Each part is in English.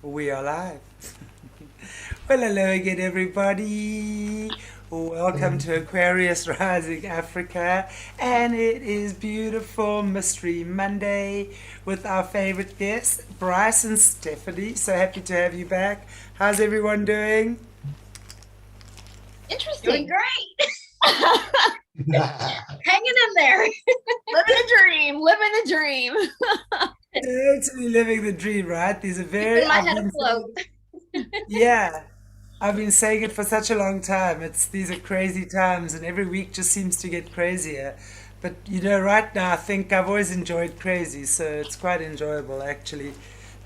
We are live. Well, hello again, everybody. Welcome to Aquarius Rising Africa, and it is beautiful Mystery Monday with our favorite guests, Brice and Stephanie. So happy to have you back. How's everyone doing? Doing Interesting. great. Living Hanging in there. the dream. Living the dream. Totally living the dream, right? These are very. Keeping my I've head been afloat. saying, yeah. I've been saying it for such a long time. These are crazy times, and every week just seems to get crazier. But right now I think I've always enjoyed crazy, so it's quite enjoyable actually,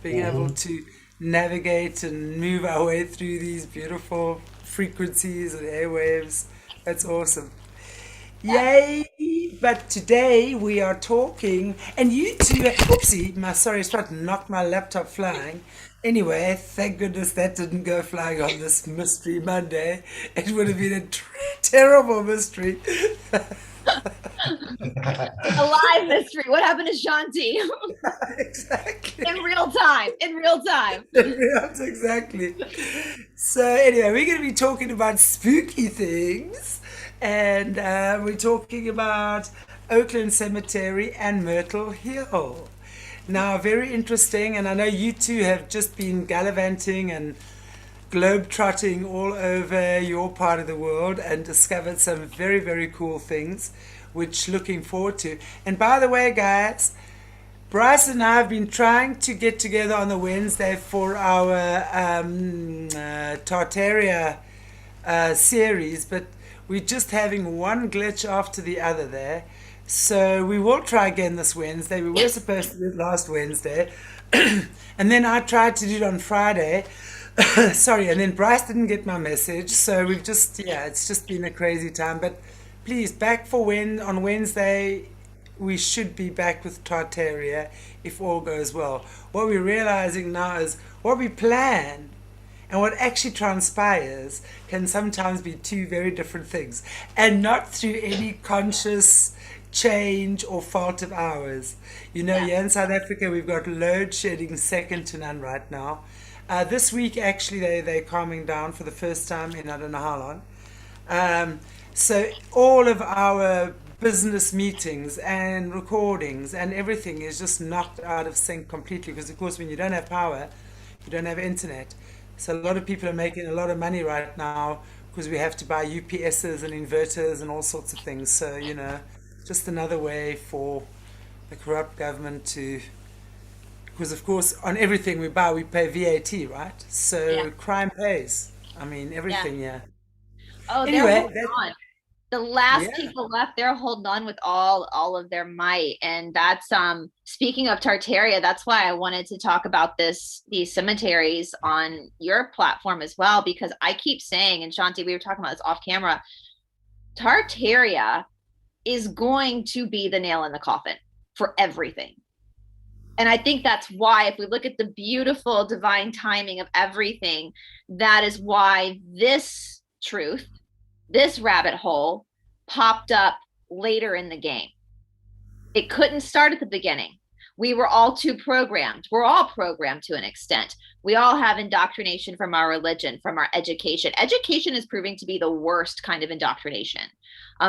being able to navigate and move our way through these beautiful frequencies and airwaves. That's awesome. Yeah. Yay! But today we are talking, and you two, oopsie, sorry, I tried to knock my laptop flying. Anyway, thank goodness that didn't go flying on this Mystery Monday. It would have been a terrible mystery. A live mystery. What happened to Shanti? Exactly. In real time. In real time. Yes, exactly. So anyway, we're going to be talking about spooky things, and we're talking about Oakland Cemetery and Myrtle Hill. Now, very interesting, and I know you two have just been gallivanting and globe-trotting all over your part of the world and discovered some very, very cool things, which looking forward to. And by the way, guys, Brice and I have been trying to get together on the Wednesday for our Tartaria series, but we're just having one glitch after the other there. So we will try again this Wednesday. We were supposed to do it last Wednesday, and then I tried to do it on Friday. Sorry, and then Brice didn't get my message. So we've just, yeah, it's just been a crazy time. But please, back for when on Wednesday we should be back with Tartaria if all goes well. What we're realizing now is what we plan and what actually transpires can sometimes be two very different things, and not through any conscious change or fault of ours. Yeah. Here in South Africa, we've got load shedding second to none right now. This week, actually, they're calming down for the first time in I don't know how long. Um, so all of our business meetings and recordings and everything is just knocked out of sync completely because, of course, when you don't have power, you don't have internet. So a lot of people are making a lot of money right now because we have to buy UPSs and inverters and all sorts of things. So, just another way for the corrupt government to, because of course on everything we buy we pay VAT, right? Yeah. So crime pays. I mean Yeah. everything, yeah. Oh, they're Anyway, holding that on. The last yeah. people left, they're holding on with all of their might. And that's speaking of Tartaria, that's why I wanted to talk about these cemeteries on your platform as well, because I keep saying, and Shanti, we were talking about this off camera, Tartaria is going to be the nail in the coffin for everything. And I think that's why, if we look at the beautiful divine timing of everything, that is why this truth, this rabbit hole, popped up later in the game. It couldn't start at the beginning. We were all too programmed. We're all programmed to an extent. We all have indoctrination from our religion, from our education. Education is proving to be the worst kind of indoctrination.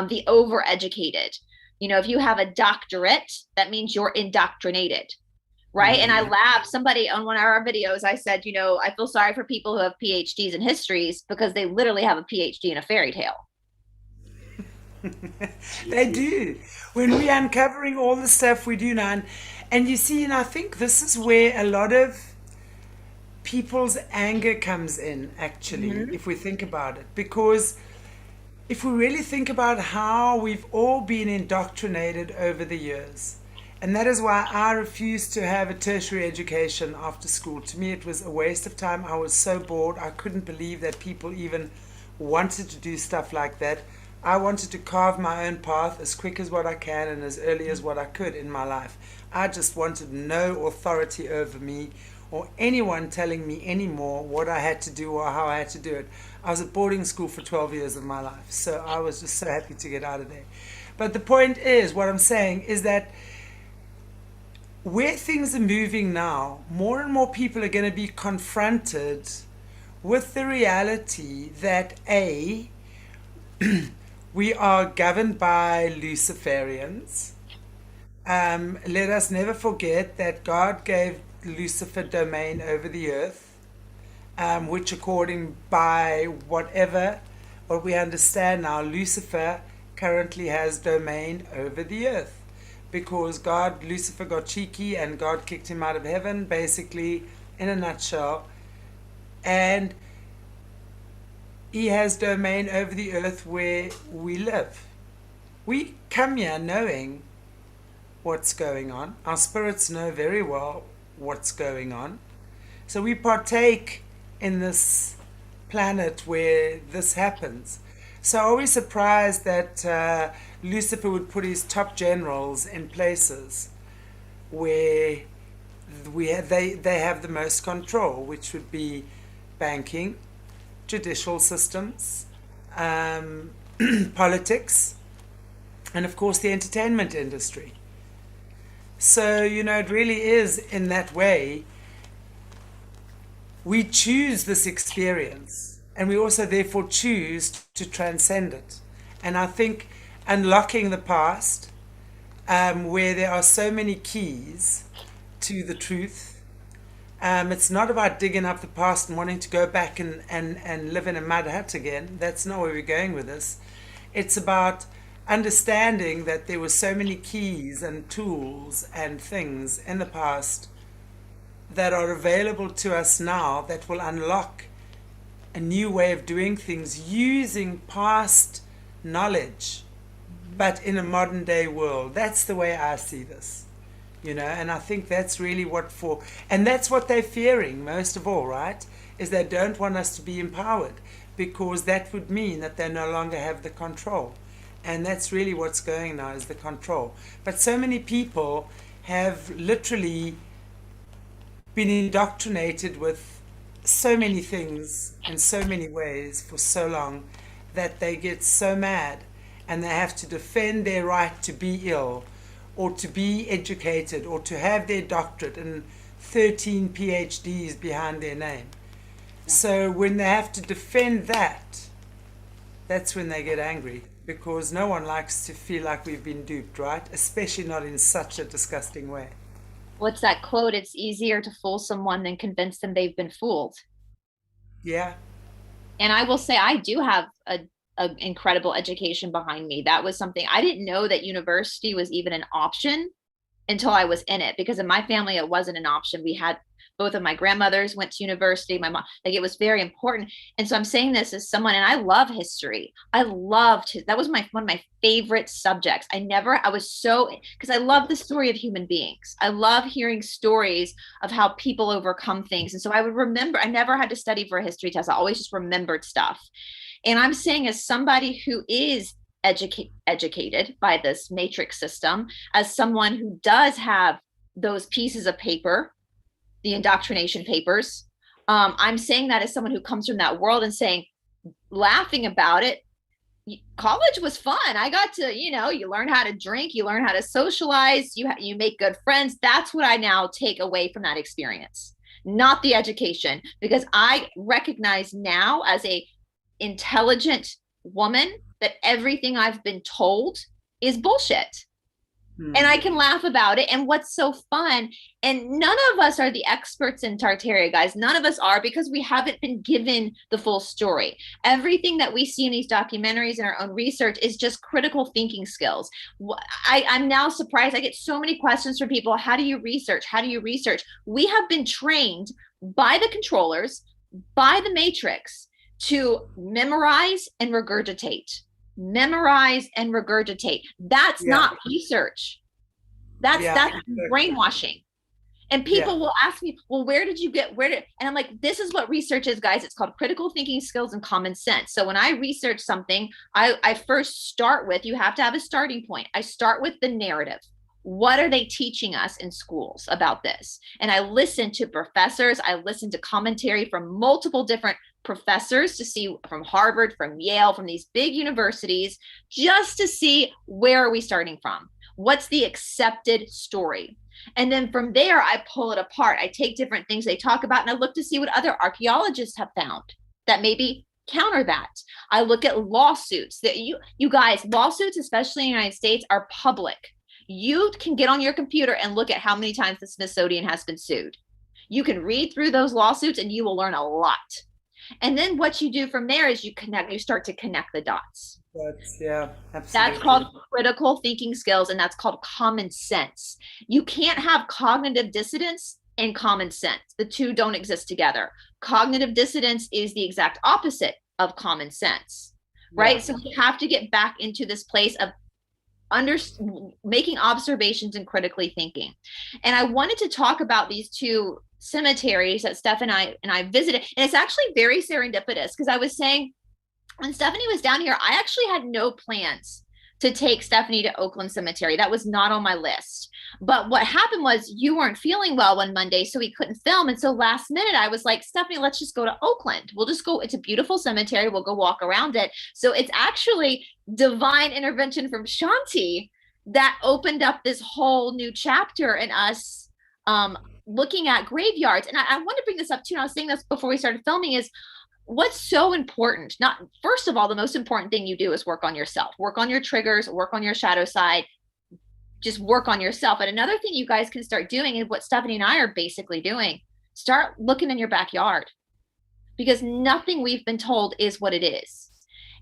The overeducated. If you have a doctorate, that means you're indoctrinated, right? And I Mm. laughed. Somebody on one of our videos, I said, I feel sorry for people who have PhDs in histories because they literally have a PhD in a fairy tale. They do. When we're uncovering all the stuff we do now, and you see, and I think this is where a lot of people's anger comes in, actually, Mm-hmm. if we think about it. Because if we really think about how we've all been indoctrinated over the years, and that is why I refused to have a tertiary education after school. To me, it was a waste of time. I was so bored. I couldn't believe that people even wanted to do stuff like that. I wanted to carve my own path as quick as what I can and as early as what I could in my life. I just wanted no authority over me or anyone telling me anymore what I had to do or how I had to do it. I was at boarding school for 12 years of my life, so I was just so happy to get out of there. But the point is, what I'm saying is that where things are moving now, more and more people are going to be confronted with the reality that we are governed by Luciferians. Let us never forget that God gave Lucifer domain over the earth, which according by what we understand now, Lucifer currently has domain over the earth because Lucifer got cheeky and God kicked him out of heaven, basically, in a nutshell. And he has domain over the earth where we live. We come here knowing what's going on. Our spirits know very well what's going on. So we partake in this planet where this happens. So are we surprised that Lucifer would put his top generals in places where they have the most control, which would be banking, judicial systems, politics, and of course the entertainment industry. So, it really is in that way. We choose this experience and we also therefore choose to transcend it. And I think unlocking the past, where there are so many keys to the truth, it's not about digging up the past and wanting to go back and live in a mud hut again. That's not where we're going with this. It's about understanding that there were so many keys and tools and things in the past that are available to us now that will unlock a new way of doing things using past knowledge, but in a modern day world. That's the way I see this, and I think that's really and that's what they're fearing most of all, right? Is they don't want us to be empowered because that would mean that they no longer have the control. And that's really what's going now, is the control. But so many people have literally been indoctrinated with so many things in so many ways for so long that they get so mad and they have to defend their right to be ill or to be educated or to have their doctorate and 13 PhDs behind their name. So when they have to defend that, that's when they get angry, because no one likes to feel like we've been duped, right? Especially not in such a disgusting way. What's that quote? It's easier to fool someone than convince them they've been fooled. Yeah. And I will say I do have a incredible education behind me. That was something I didn't know, that university was even an option until I was in it, because in my family it wasn't an option. We had both of my grandmothers went to university, my mom, like it was very important. And so I'm saying this as someone, and I love history. That was one of my favorite subjects. Because I love the story of human beings. I love hearing stories of how people overcome things. And so I would remember, I never had to study for a history test. I always just remembered stuff. And I'm saying, as somebody who is educated by this matrix system, as someone who does have those pieces of paper, the indoctrination papers, I'm saying that as someone who comes from that world and saying, laughing about it, college was fun. I got to, you learn how to drink, you learn how to socialize, you make good friends. That's what I now take away from that experience, not the education, because I recognize now as a intelligent woman that everything I've been told is bullshit. And I can laugh about it. And what's so fun, and none of us are the experts in Tartaria, guys. None of us are, because we haven't been given the full story. Everything that we see in these documentaries and our own research is just critical thinking skills. I'm now surprised. I get so many questions from people. How do you research? How do you research? We have been trained by the controllers, by the matrix, to memorize and regurgitate. That's not research. That's brainwashing. And people will ask me, well, and I'm like, this is what research is, guys. It's called critical thinking skills and common sense. So when I research something, I first start with, you have to have a starting point. I start with the narrative. What are they teaching us in schools about this? And I listen to professors. I listen to commentary from multiple different professors, to see from Harvard, from Yale, from these big universities, just to see, where are we starting from? What's the accepted story? And then from there, I pull it apart. I take different things they talk about and I look to see what other archaeologists have found that maybe counter that. I look at lawsuits that you guys, lawsuits, especially in the United States, are public. You can get on your computer and look at how many times the Smithsonian has been sued. You can read through those lawsuits and you will learn a lot. And then what you do from there is you start to connect the dots. Yeah, absolutely. That's called critical thinking skills, and that's called common sense. You can't have cognitive dissonance and common sense. The two don't exist together. Cognitive dissonance is the exact opposite of common sense, right? So we have to get back into this place of making observations and critically thinking. And I wanted to talk about these two cemeteries that Steph and I visited. And it's actually very serendipitous because I was saying, when Stephanie was down here, I actually had no plans to take Stephanie to Oakland Cemetery. That was not on my list. But what happened was you weren't feeling well one Monday, so we couldn't film. And so last minute, I was like, Stephanie, let's just go to Oakland. We'll just go. It's a beautiful cemetery. We'll go walk around it. So it's actually divine intervention from Shanti that opened up this whole new chapter in us looking at graveyards. And I want to bring this up too. And I was saying this before we started filming is, what's so important, not first of all, the most important thing you do is work on yourself, work on your triggers, work on your shadow side, just work on yourself. And another thing you guys can start doing is what Stephanie and I are basically doing. Start looking in your backyard, because nothing we've been told is what it is.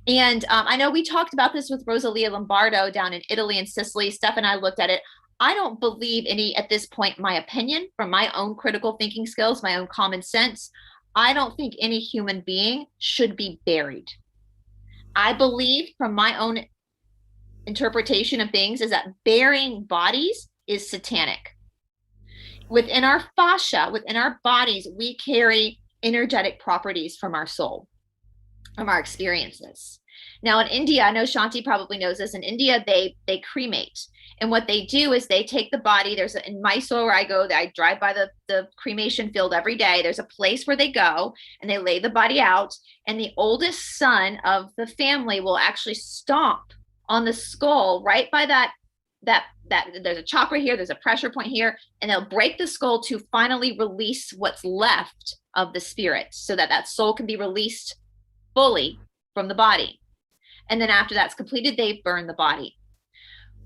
And I know we talked about this with Rosalia Lombardo down in Italy and Sicily. Steph and I looked at it. I don't believe any, at this point, my opinion from my own critical thinking skills, my own common sense, I don't think any human being should be buried. I believe from my own interpretation of things is that burying bodies is satanic. Within our fascia, within our bodies, we carry energetic properties from our soul, from our experiences. Now in India, I know Shanti probably knows this, in India, they cremate. And what they do is they take the body, in Mysore where I go, I drive by the cremation field every day. There's a place where they go and they lay the body out, and the oldest son of the family will actually stomp on the skull right by that there's a chakra here, there's a pressure point here, and they'll break the skull to finally release what's left of the spirit so that soul can be released fully from the body. And then after that's completed, they burn the body.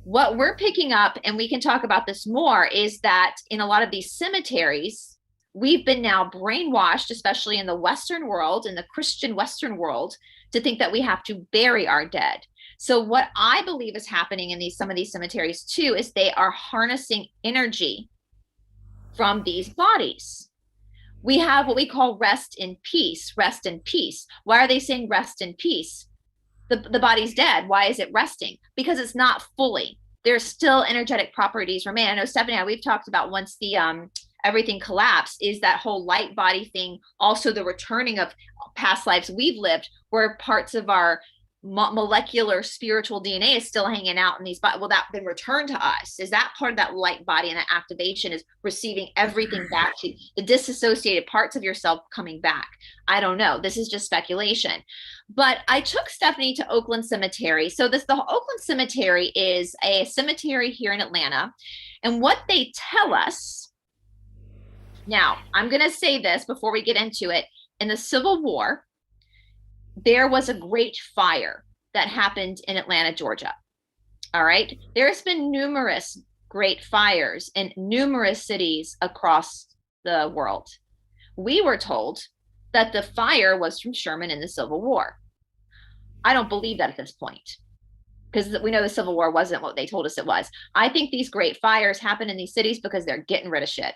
What we're picking up, and we can talk about this more, is that in a lot of these cemeteries, we've been now brainwashed, especially in the Western world, in the Christian Western world, to think that we have to bury our dead. So what I believe is happening in some of these cemeteries too, is they are harnessing energy from these bodies. We have what we call rest in peace, rest in peace. Why are they saying rest in peace? The body's dead. Why is it resting? Because it's not fully. There's still energetic properties remain. I know Stephanie and I, we've talked about once the everything collapsed, is that whole light body thing, also the returning of past lives we've lived, where parts of our molecular spiritual DNA is still hanging out in these bodies. Will that then return to us? Is that part of that light body, and that activation is receiving everything back to the disassociated parts of yourself coming back? I don't know. This is just speculation. But I took Stephanie to Oakland Cemetery. So the Oakland Cemetery is a cemetery here in Atlanta. And what they tell us, now I'm going to say this before we get into it, in the Civil War, there was a great fire that happened in Atlanta, Georgia. All right. There's been numerous great fires in numerous cities across the world. We were told that the fire was from Sherman in the Civil War. I don't believe that at this point, because we know the Civil War wasn't what they told us it was. I think these great fires happen in these cities because they're getting rid of shit.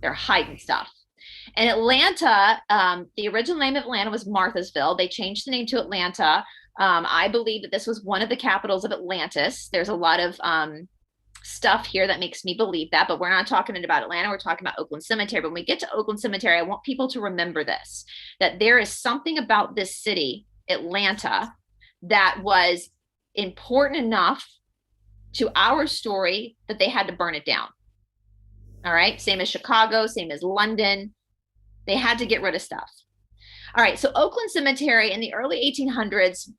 They're hiding stuff. And Atlanta, the original name of Atlanta was Marthasville. They changed the name to Atlanta. I believe that this was one of the capitals of Atlantis. There's a lot of stuff here that makes me believe that, but we're not talking about Atlanta. We're talking about Oakland Cemetery. But when we get to Oakland Cemetery, I want people to remember this, that there is something about this city, Atlanta, that was important enough to our story that they had to burn it down. All right. Same as Chicago, same as London. They had to get rid of stuff. All right. So Oakland Cemetery in the early 1800s,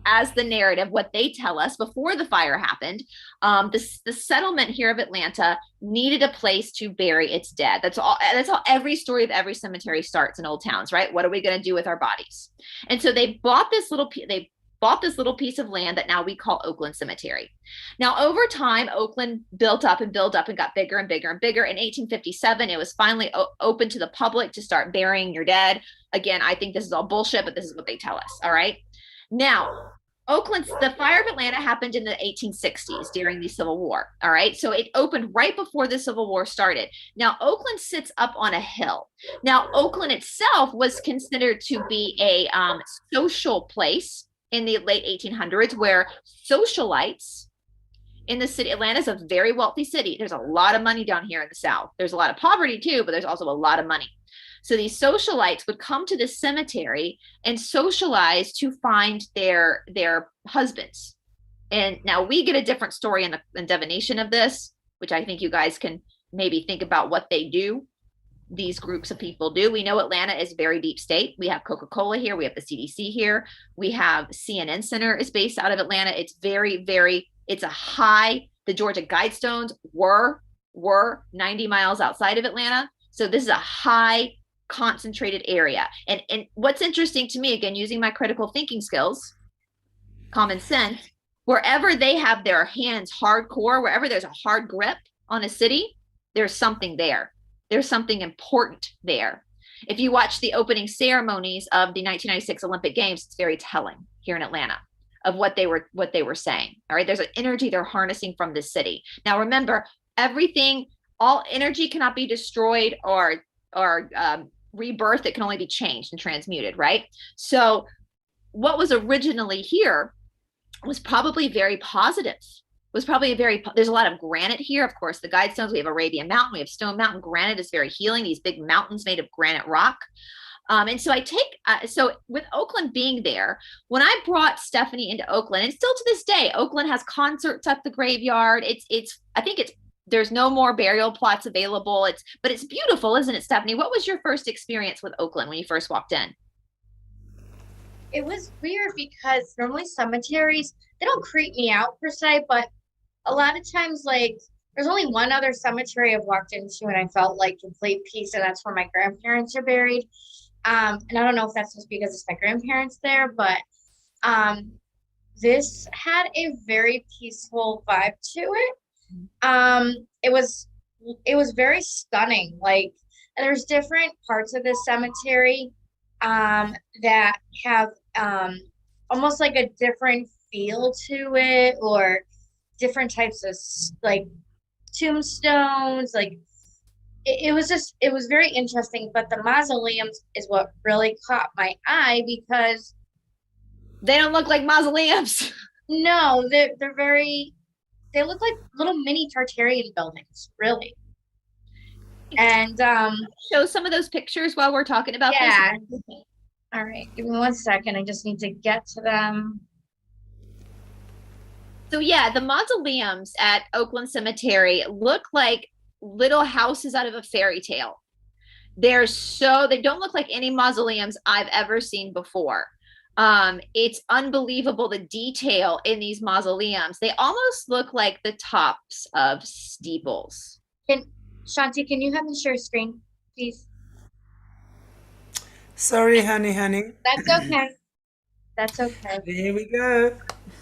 as the narrative, what they tell us before the fire happened, the settlement here of Atlanta needed a place to bury its dead. That's all every story of every cemetery starts in old towns, right? What are we going to do with our bodies? And so they bought this little piece of land that now we call Oakland Cemetery. Now, over time, Oakland built up and got bigger and bigger and bigger. In 1857, it was finally open to the public to start burying your dead. Again, I think this is all bullshit, but this is what they tell us. All right. Now, the fire of Atlanta happened in the 1860s during the Civil War. All right. So it opened right before the Civil War started. Now, Oakland sits up on a hill. Now, Oakland itself was considered to be a social place in the late 1800s, where socialites in the city. Atlanta's a very wealthy city. There's a lot of money down here in the South. There's a lot of poverty too, but there's also a lot of money. So these socialites would come to the cemetery and socialize to find their husbands. And now we get a different story in the divination of this, which I think you guys can maybe think about what they do. These groups of people do. We know Atlanta is very deep state. We have Coca-Cola here. We have the CDC here. We have CNN Center is based out of Atlanta. It's very, very, it's a high, the Georgia Guidestones were 90 miles outside of Atlanta. So this is a high concentrated area. And what's interesting to me, again, using my critical thinking skills, common sense, wherever they have their hands hardcore, wherever there's a hard grip on a city, there's something there. There's something important there. If you watch the opening ceremonies of the 1996 Olympic Games, it's very telling here in Atlanta of what they were saying. All right. There's an energy they're harnessing from this city. Now, remember, all energy cannot be destroyed or rebirth. It can only be changed and transmuted. Right. So what was originally here was probably very positive. There's a lot of granite here. Of course, the Guidestones, we have Arabian Mountain, we have Stone Mountain. Granite is very healing, these big mountains made of granite rock. And so so with Oakland being there, when I brought Stephanie into Oakland, and still to this day, Oakland has concerts at the graveyard. There's no more burial plots available. But it's beautiful, isn't it, Stephanie? What was your first experience with Oakland when you first walked in? It was weird because normally cemeteries, they don't creep me out per se, but a lot of times, like, there's only one other cemetery I've walked into and I felt like complete peace, and that's where my grandparents are buried. And I don't know if that's just because it's my grandparents there, but this had a very peaceful vibe to it. It was very stunning. Like, and there's different parts of this cemetery that have almost like a different feel to it, or different types of like tombstones. Like it was very interesting. But the mausoleums is what really caught my eye, because they don't look like mausoleums. No, they look like little mini Tartarian buildings, really. And show some of those pictures while we're talking about this. All right, give me 1 second. I just need to get to them. So yeah, the mausoleums at Oakland Cemetery look like little houses out of a fairy tale. They don't look like any mausoleums I've ever seen before. It's unbelievable, the detail in these mausoleums. They almost look like the tops of steeples. Shanti, can you have me share screen, please? Sorry, honey. That's okay. That's okay. There we go.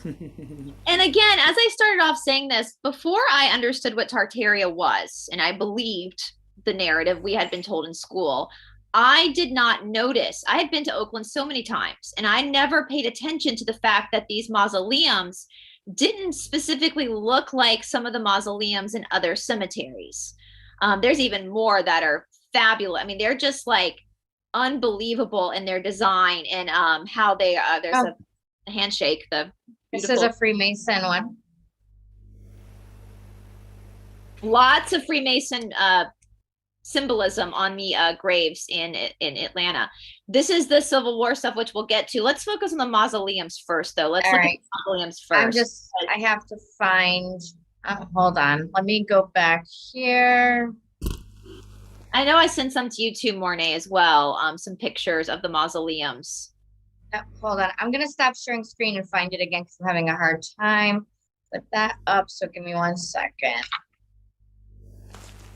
And again, as I started off saying this, before I understood what Tartaria was, and I believed the narrative we had been told in school, I did not notice. I had been to Oakland so many times, and I never paid attention to the fact that these mausoleums didn't specifically look like some of the mausoleums in other cemeteries. There's even more that are fabulous. I mean, they're just like unbelievable in their design and how they there's a handshake. This is a Freemason one. Lots of Freemason symbolism on the graves in Atlanta. This is the Civil War stuff, which we'll get to. Let's focus on the mausoleums first, though. Let's look at the mausoleums first. I have to find. Hold on. Let me go back here. I know I sent some to you too, Morné, as well. Some pictures of the mausoleums. Hold on. I'm gonna stop sharing screen and find it again because I'm having a hard time. Put that up. So give me 1 second.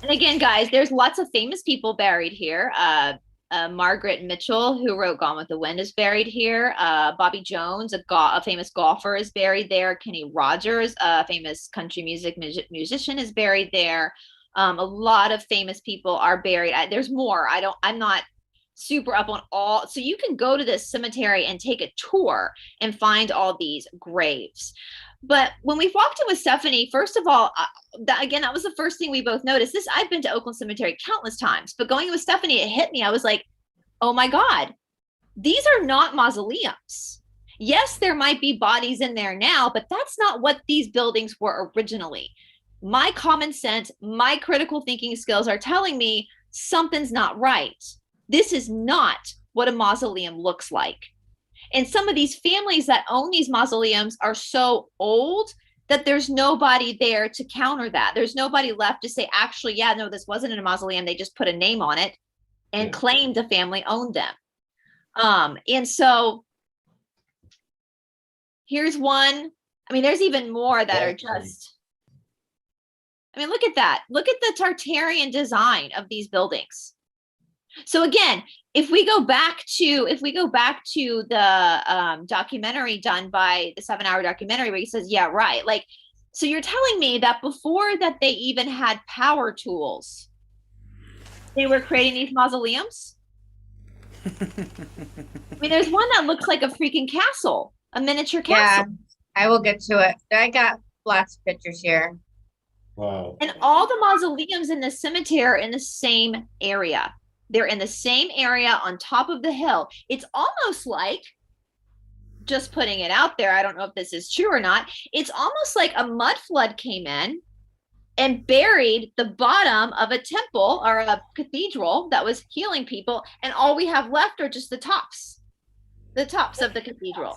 And again, guys, there's lots of famous people buried here. Margaret Mitchell, who wrote Gone with the Wind, is buried here. Bobby Jones, a famous golfer, is buried there. Kenny Rogers, a famous country musician, is buried there. A lot of famous people are buried. There's more. I'm not super up on all. So you can go to this cemetery and take a tour and find all these graves. But when we walked in with Stephanie, first of all, that was the first thing we both noticed. I've been to Oakland Cemetery countless times, but going with Stephanie, it hit me. I was like, oh my God, these are not mausoleums. Yes, there might be bodies in there now, but that's not what these buildings were originally. My common sense, my critical thinking skills are telling me something's not right. This is not what a mausoleum looks like. And some of these families that own these mausoleums are so old that there's nobody there to counter that. There's nobody left to say, actually, yeah, no, this wasn't in a mausoleum. They just put a name on it and claimed the family owned them. And so here's one. I mean, there's even more that are just, I mean, look at that. Look at the Tartarian design of these buildings. So again, if we go back to the documentary done by the 7-hour documentary where he says, yeah, right. Like, so you're telling me that before that they even had power tools, they were creating these mausoleums? I mean, there's one that looks like a freaking castle, a miniature castle. Yeah, I will get to it. I got lots of pictures here. Wow. And all the mausoleums in the cemetery are in the same area. They're in the same area on top of the hill. It's almost like, just putting it out there, I don't know if this is true or not, it's almost like a mud flood came in and buried the bottom of a temple or a cathedral that was healing people, and all we have left are just the tops of the cathedral.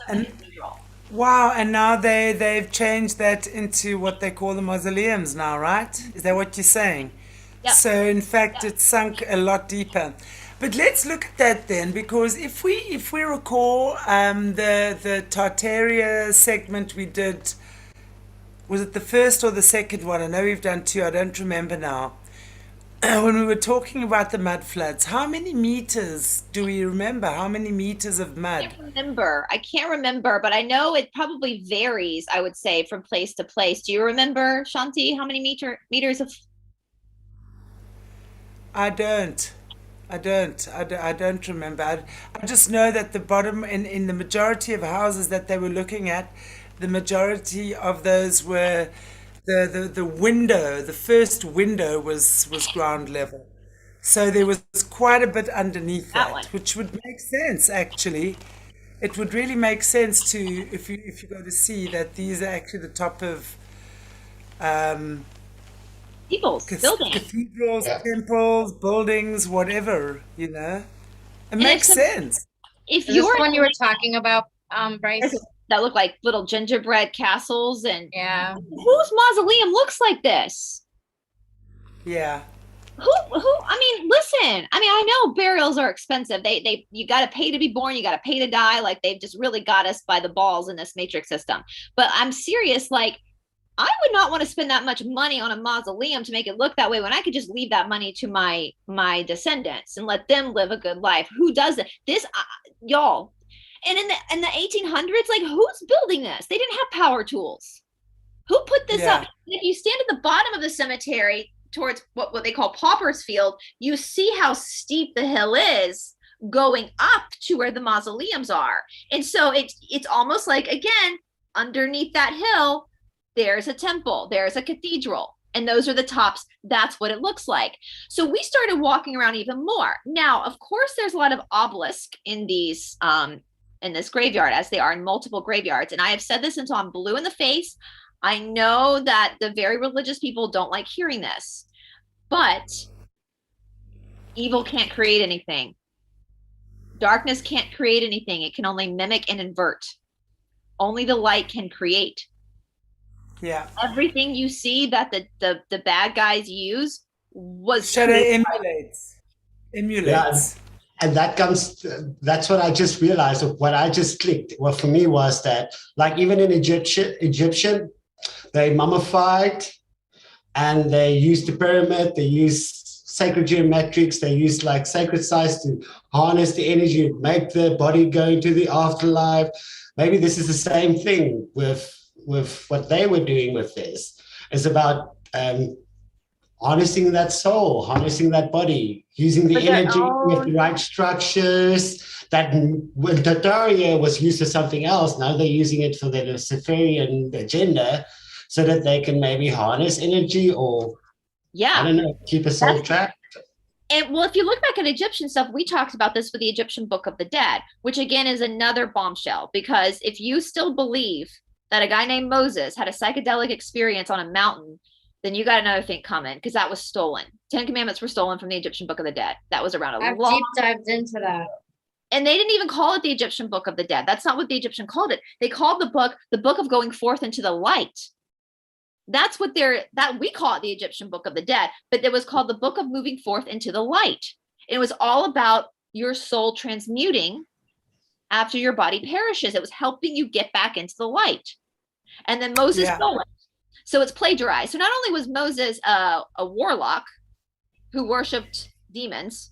Wow, and now they've changed that into what they call the mausoleums now, right? Is that what you're saying? Yep. So in fact, it's sunk a lot deeper. But let's look at that then, because if we recall the Tartaria segment we did, was it the first or the second one? I know we've done two. I don't remember now. When we were talking about the mud floods, how many meters do we remember? How many meters of mud? I can't remember, but I know it probably varies, I would say, from place to place. Do you remember, Shanti, how many meters of? I don't remember. I just know that the bottom, in the majority of houses that they were looking at, the majority of those were the window, the first window was ground level. So there was quite a bit underneath that, which would make sense actually. It would really make sense to, if you go to see that these are actually the top of people's buildings, cathedrals, temples, buildings, whatever, It makes sense. If you're one you were talking about, Brice, that look like little gingerbread castles, and yeah, whose mausoleum looks like this? Yeah. Who? I mean, listen. I mean, I know burials are expensive. You got to pay to be born. You got to pay to die. Like, they've just really got us by the balls in this matrix system. But I'm serious. Like, I would not want to spend that much money on a mausoleum to make it look that way when I could just leave that money to my descendants and let them live a good life. Who does it? This, y'all. And in the 1800s, like, who's building this? They didn't have power tools. Who put this up? If you stand at the bottom of the cemetery towards what they call Pauper's Field, you see how steep the hill is going up to where the mausoleums are. And so it's almost like, again, underneath that hill, there's a temple, there's a cathedral, and those are the tops. That's what it looks like. So we started walking around even more. Now, of course, there's a lot of obelisk in these in this graveyard, as they are in multiple graveyards. And I have said this until I'm blue in the face. I know that the very religious people don't like hearing this, but evil can't create anything. Darkness can't create anything. It can only mimic and invert. Only the light can create. Yeah. Everything you see that the bad guys use was shadow emulates. Yeah. and that's what I just realized, of what I just clicked. Well, for me was that, like, even in Egyptian, they mummified and they used the pyramid, they used sacred geometrics, they used like sacred sites to harness the energy, make the body go into the afterlife. Maybe this is the same thing with what they were doing with this. It's about harnessing that soul, harnessing that body, using the energy with the right structures. That when Tataria was used for something else, now they're using it for their Luciferian agenda, so that they can maybe harness energy, or I don't know, keep a soul trapped. And well, if you look back at Egyptian stuff, we talked about this with the Egyptian Book of the Dead, which again is another bombshell, because if you still believe that a guy named Moses had a psychedelic experience on a mountain, then you got another thing coming, because that was stolen. 10 Commandments were stolen from the Egyptian Book of the Dead. That was around I've deep dived into that. And they didn't even call it the Egyptian Book of the Dead. That's not what the Egyptian called it. They called the book of going forth into the light. That's what we call it, the Egyptian Book of the Dead, but it was called the Book of Moving Forth into the Light. It was all about your soul transmuting after your body perishes. It was helping you get back into the light. And then Moses stole it. So it's plagiarized. So not only was Moses a warlock who worshipped demons,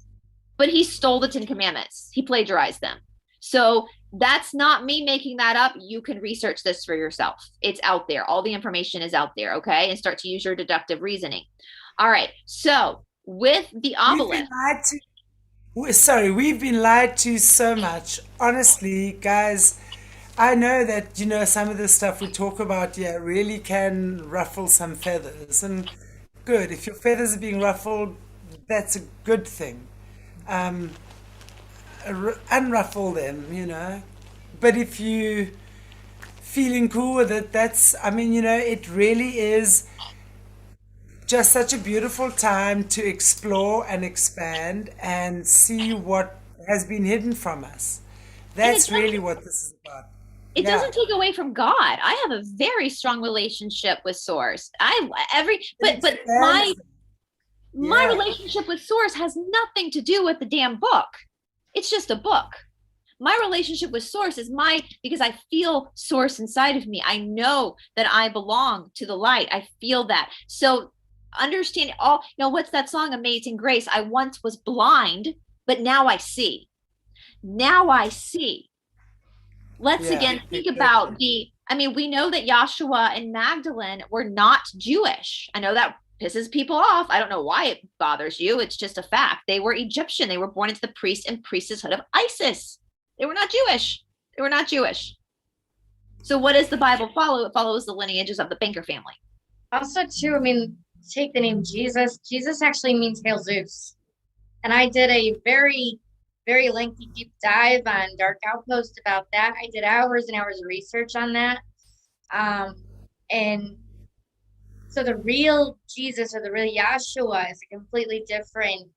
but he stole the 10 Commandments. He plagiarized them. So that's not me making that up. You can research this for yourself. It's out there. All the information is out there, okay? And start to use your deductive reasoning. All right. So with the obelisk. We've been lied to so much. Honestly, guys, I know that, some of the stuff we talk about here really can ruffle some feathers. And good. If your feathers are being ruffled, that's a good thing. Unruffle them, but if you feeling cool with it, it really is just such a beautiful time to explore and expand and see what has been hidden from us. That's really what this is about. It doesn't take away from God. I have a very strong relationship with Source. But my relationship with Source has nothing to do with the damn book. It's just a book. My relationship with Source is because I feel Source inside of me. I know that I belong to the light. I feel that. So understand what's that song, Amazing Grace? I once was blind, but now I see. Now I see. Let's again think about we know that Yahshua and Magdalene were not Jewish. I know that pisses people off. I don't know why it bothers you. It's just a fact. They were Egyptian. They were born into the priest and priestesshood of Isis. They were not Jewish. They were not Jewish. So what does the Bible follow? It follows the lineages of the banker family. Also, too, take the name Jesus. Jesus actually means Hail Zeus. And I did a very, very lengthy deep dive on Dark Outpost about that. I did hours and hours of research on that. And so the real Jesus, or the real Yahshua, is a completely different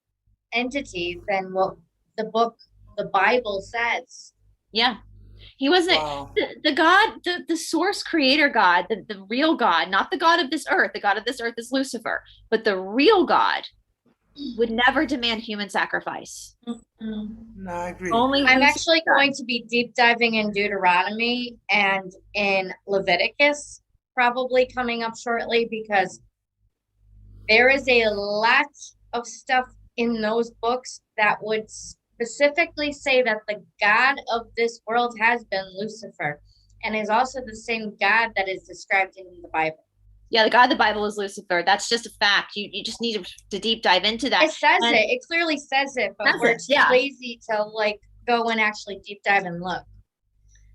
entity than what the Bible says. Yeah. He wasn't the God, the source creator God, the real God, not the God of this earth. The God of this earth is Lucifer, but the real God would never demand human sacrifice. No, I agree. I'm actually going to be deep diving in Deuteronomy and in Leviticus, probably coming up shortly, because there is a lot of stuff in those books that would specifically say that the God of this world has been Lucifer, and is also the same God that is described in the Bible. Yeah, the God of the Bible is Lucifer. That's just a fact. You just need to deep dive into that. It says it. It clearly says it, but we're too lazy to go and actually deep dive and look.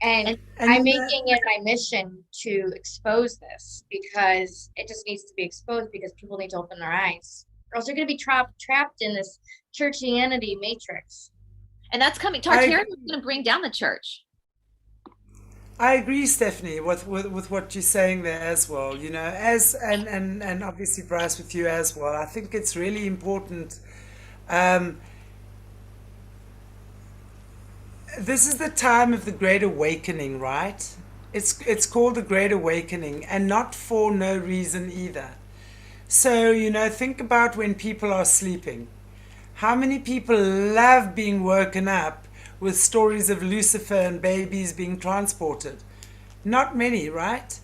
And I'm making it my mission to expose this, because it just needs to be exposed, because people need to open their eyes, or else they're going to be trapped in this churchianity matrix. And that's coming. Tartarian is going to bring down the church. I agree, Stephanie, with what you're saying there as well. And obviously Brice, with you as well. I think it's really important. This is the time of the Great Awakening, right? It's called the Great Awakening, and not for no reason either. So, think about when people are sleeping. How many people love being woken up with stories of Lucifer and babies being transported? Not many, right?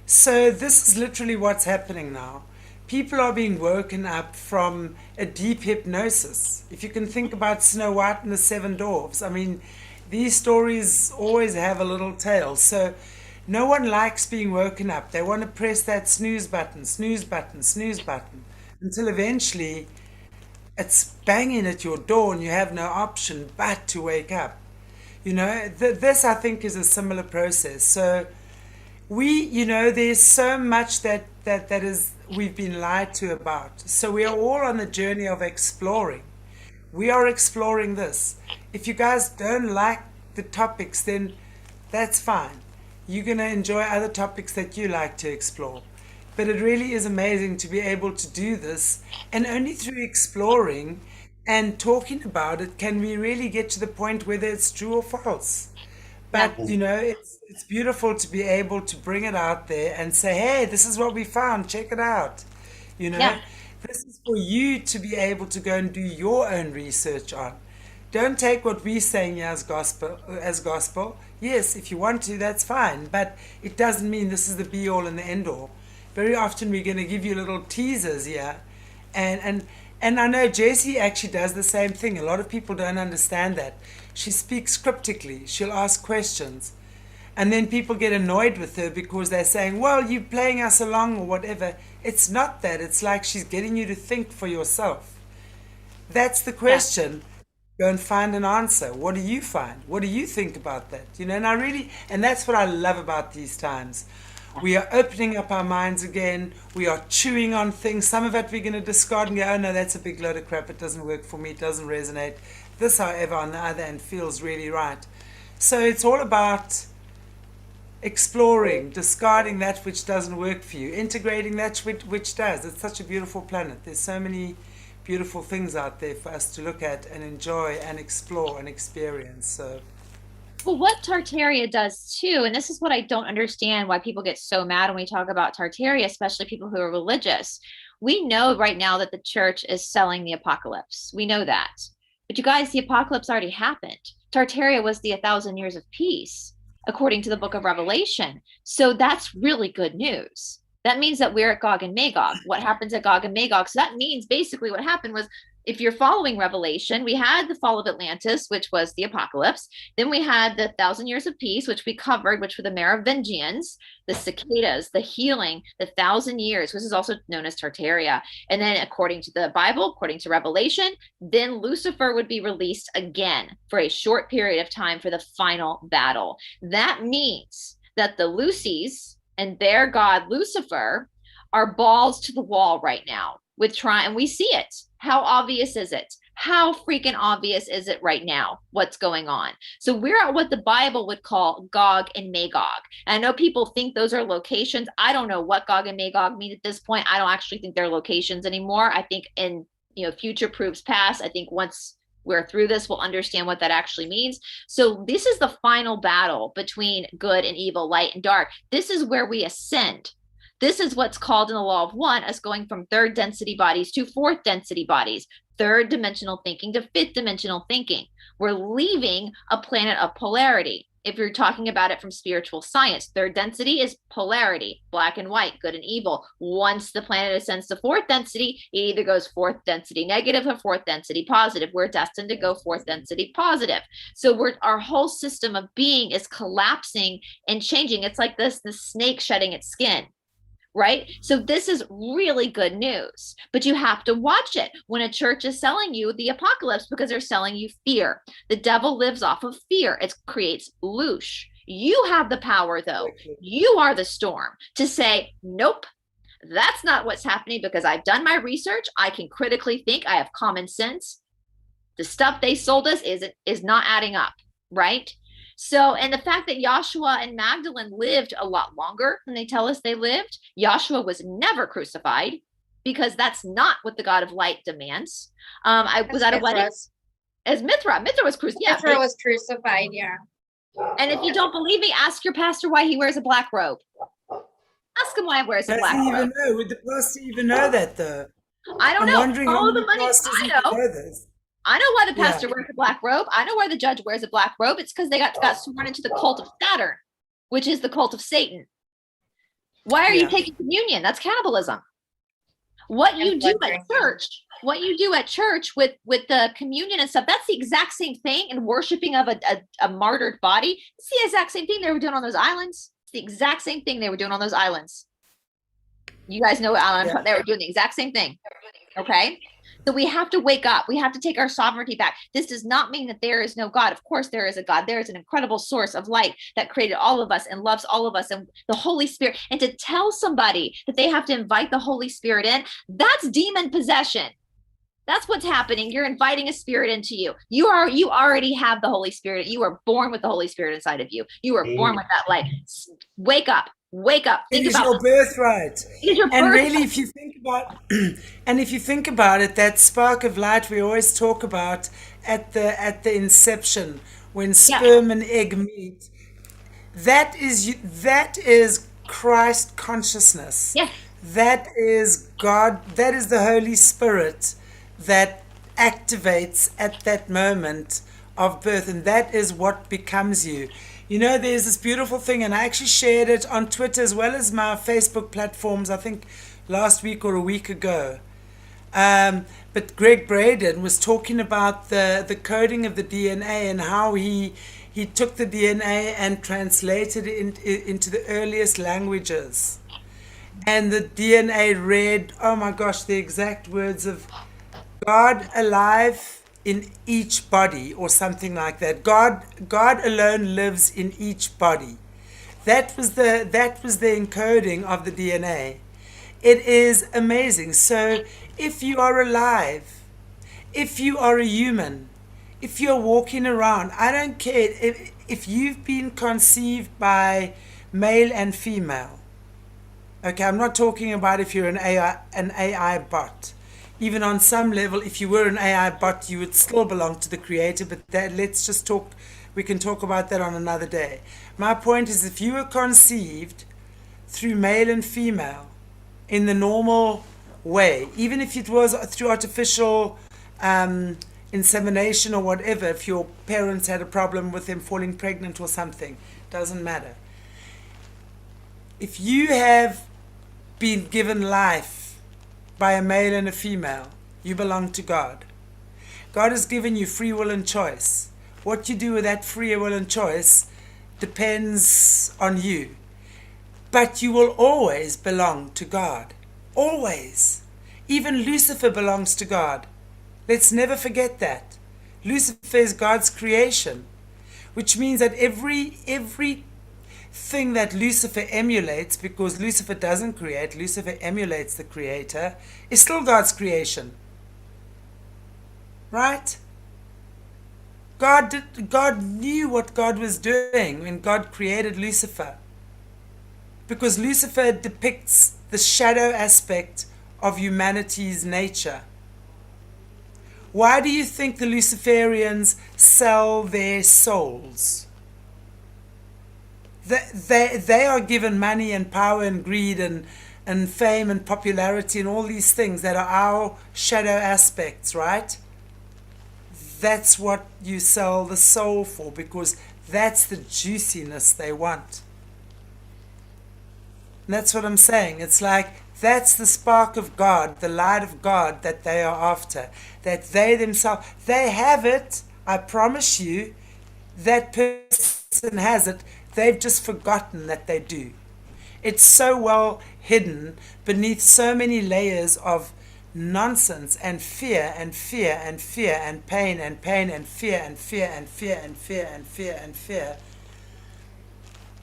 So this is literally what's happening now. People are being woken up from a deep hypnosis. If you can think about Snow White and the Seven Dwarfs, I mean, these stories always have a little tail. So no one likes being woken up. They want to press that snooze button, snooze button, snooze button, until eventually it's banging at your door and you have no option but to wake up. You know, this I think is a similar process. So there's so much that is we've been lied to about. So we are all on the journey of exploring. We are exploring this. If you guys don't like the topics, then that's fine. You're going to enjoy other topics that you like to explore. But it really is amazing to be able to do this, and only through exploring and talking about it can we really get to the point whether it's true or false. But it's beautiful to be able to bring it out there and say, hey, this is what we found, check it out. Yeah. This is for you to be able to go and do your own research on. Don't take what we're saying here as gospel. Yes, if you want to, that's fine, but it doesn't mean this is the be all and the end all. Very often we're going to give you little teasers here, and I know Jessie actually does the same thing. A lot of people don't understand that. She speaks cryptically. She'll ask questions, and then people get annoyed with her because they're saying, well, you're playing us along or whatever. It's not that. It's like she's getting you to think for yourself. That's the question. Go and find an answer. What do you find? What do you think about that? And that's what I love about these times. We are opening up our minds again. We are chewing on things. Some of it we're going to discard and go, oh no, that's a big load of crap. It doesn't work for me. It doesn't resonate. This, however, on the other hand, feels really right. So it's all about exploring, discarding that which doesn't work for you, integrating that which does. It's such a beautiful planet. There's so many beautiful things out there for us to look at and enjoy and explore and experience. So, well, what Tartaria does too, and this is what I don't understand why people get so mad when we talk about Tartaria, especially people who are religious. We know right now that the church is selling the apocalypse. We know that. But you guys, the apocalypse already happened. Tartaria was the 1,000 years of peace, according to the book of Revelation. So that's really good news. That means that we're at Gog and Magog. What happens at Gog and Magog? So that means basically what happened was, if you're following Revelation, we had the fall of Atlantis, which was the apocalypse. Then we had the 1,000 years of peace, which we covered, which were the Merovingians, the cicadas, the healing, the 1,000 years, which is also known as Tartaria. And then according to the Bible, according to Revelation, then Lucifer would be released again for a short period of time for the final battle. That means that the Lucies and their god Lucifer are balls to the wall right now with and we see it. How obvious is it? How freaking obvious is it right now what's going on? So we're at what the Bible would call Gog and Magog. And I know people think those are locations. I don't know what Gog and Magog mean at this point. I don't actually think they're locations anymore. I think in future proofs past, I think once we're through this, we'll understand what that actually means. So this is the final battle between good and evil, light and dark. This is where we ascend. This is what's called in the law of one, us going from third density bodies to fourth density bodies, third dimensional thinking to fifth dimensional thinking. We're leaving a planet of polarity. If you're talking about it from spiritual science, third density is polarity, black and white, good and evil. Once the planet ascends to fourth density, it either goes fourth density negative or fourth density positive. We're destined to go fourth density positive. So our whole system of being is collapsing and changing. It's like the snake shedding its skin. Right? So this is really good news, but you have to watch it when a church is selling you the apocalypse, because they're selling you fear. The devil lives off of fear. It creates loosh. You have the power, though. You are the storm to say, nope, that's not what's happening, because I've done my research. I can critically think. I have common sense. The stuff they sold us is not adding up, right? So, and the fact that Joshua and Magdalene lived a lot longer than they tell us they lived. Joshua was never crucified, because that's not what the God of light demands. I was at a wedding as Mithra. Mithra was crucified. Yeah, Mithra was crucified. Yeah. And if you don't believe me, ask your pastor why he wears a black robe. Ask him why he wears a black robe. Would the pastor even know that, though? I don't know. I'm wondering Follow how the many money. pastors I even know. know this. I know why the Yeah. pastor wears a black robe. I know why the judge wears a black robe. It's because they got sworn into the cult of Saturn, which is the cult of Satan. Why are you taking communion? That's cannibalism. What you do at church with the communion and stuff, that's the exact same thing. And worshiping of a martyred body, it's the exact same thing they were doing on those islands. It's the exact same thing they were doing on those islands. You guys know what island they were doing the exact same thing. Okay. So we have to wake up. We have to take our sovereignty back. This does not mean that there is no God. Of course, there is a God. There is an incredible source of light that created all of us and loves all of us, and the Holy Spirit. And to tell somebody that they have to invite the Holy Spirit in, that's demon possession. That's what's happening. You're inviting a spirit into you. You already have the Holy Spirit. You were born with the Holy Spirit inside of you. You were born with that light. Wake up. Wake up. It is your birthright. It is your And birthright. really, if you think about it, that spark of light we always talk about at the inception, when sperm and egg meet, that is Christ consciousness. Yeah. That is God. That is the Holy Spirit that activates at that moment of birth, and that is what becomes you. You know, there's this beautiful thing, and I actually shared it on Twitter as well as my Facebook platforms, I think last week or a week ago. But Greg Braden was talking about the coding of the DNA and how he took the DNA and translated it into the earliest languages. And the DNA read, oh my gosh, the exact words of God alive in each body, or something like that. God alone lives in each body. That was the encoding of the DNA. It is amazing. So if you are alive, if you are a human, if you're walking around, I don't care if you've been conceived by male and female. Okay, I'm not talking about if you're an AI bot. Even on some level, if you were an AI bot, you would still belong to the creator, but let's just talk, we can talk about that on another day. My point is, if you were conceived through male and female in the normal way, even if it was through artificial insemination or whatever, if your parents had a problem with them falling pregnant or something, doesn't matter. If you have been given life by a male and a female, you belong to God. God has given you free will and choice. What you do with that free will and choice depends on you. But you will always belong to God. Always. Even Lucifer belongs to God. Let's never forget that. Lucifer is God's creation, which means that every thing that Lucifer emulates, because Lucifer doesn't create, Lucifer emulates the creator, is still God's creation. Right? God knew what God was doing when God created Lucifer, because Lucifer depicts the shadow aspect of humanity's nature. Why do you think the Luciferians sell their souls? They are given money and power and greed and fame and popularity and all these things that are our shadow aspects, right? That's what you sell the soul for, because that's the juiciness they want. And that's what I'm saying. It's like, that's the spark of God, the light of God that they are after. That they themselves, they have it, I promise you, that person has it. They've just forgotten that they do. It's so well hidden beneath so many layers of nonsense and fear and fear and fear and pain and pain and fear and fear and fear and fear and fear and fear.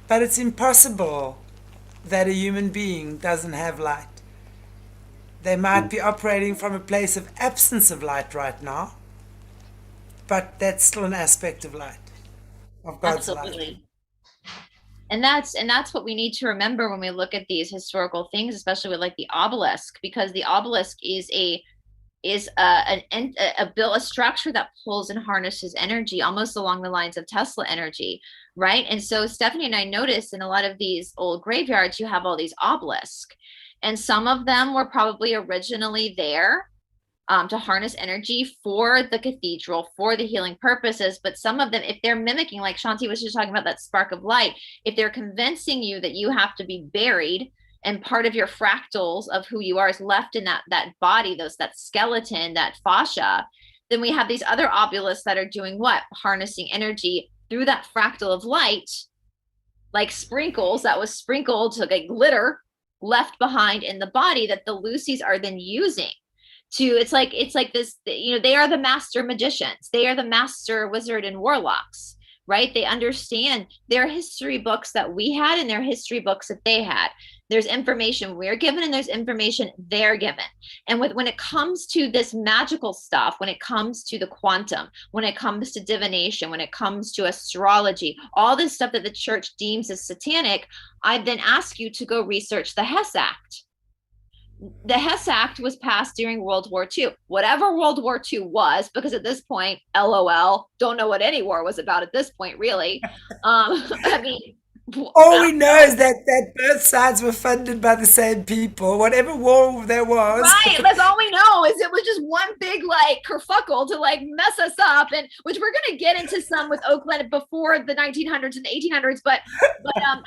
But it's impossible that a human being doesn't have light. They might be operating from a place of absence of light right now, but that's still an aspect of light, of God's Absolutely. light. And that's what we need to remember when we look at these historical things, especially with like the obelisk, because the obelisk is a structure that pulls and harnesses energy, almost along the lines of Tesla energy, right? And so Stephanie and I noticed in a lot of these old graveyards, you have all these obelisks, and some of them were probably originally there to harness energy for the cathedral, for the healing purposes. But some of them, if they're mimicking, like Shanti was just talking about, that spark of light, if they're convincing you that you have to be buried and part of your fractals of who you are is left in that body, that skeleton, that fascia, then we have these other obelisks that are doing what? Harnessing energy through that fractal of light, like sprinkles that was sprinkled to like glitter left behind in the body that the Lucy's are then using to, it's like this, you know, they are the master magicians. They are the master wizard and warlocks, right? They understand their history books that we had and their history books that they had. There's information we're given and there's information they're given. And when it comes to this magical stuff, when it comes to the quantum, when it comes to divination, when it comes to astrology, all this stuff that the church deems as satanic, I then ask you to go research the Hess Act. The Hess Act was passed during World War II. Whatever World War II was, because at this point, LOL, don't know what any war was about at this point, really. I mean, all we know is that both sides were funded by the same people. Whatever war there was, right? That's all we know, is it was just one big like kerfuckle to like mess us up, and which we're gonna get into some with Oakland before the 1900s and the 1800s. But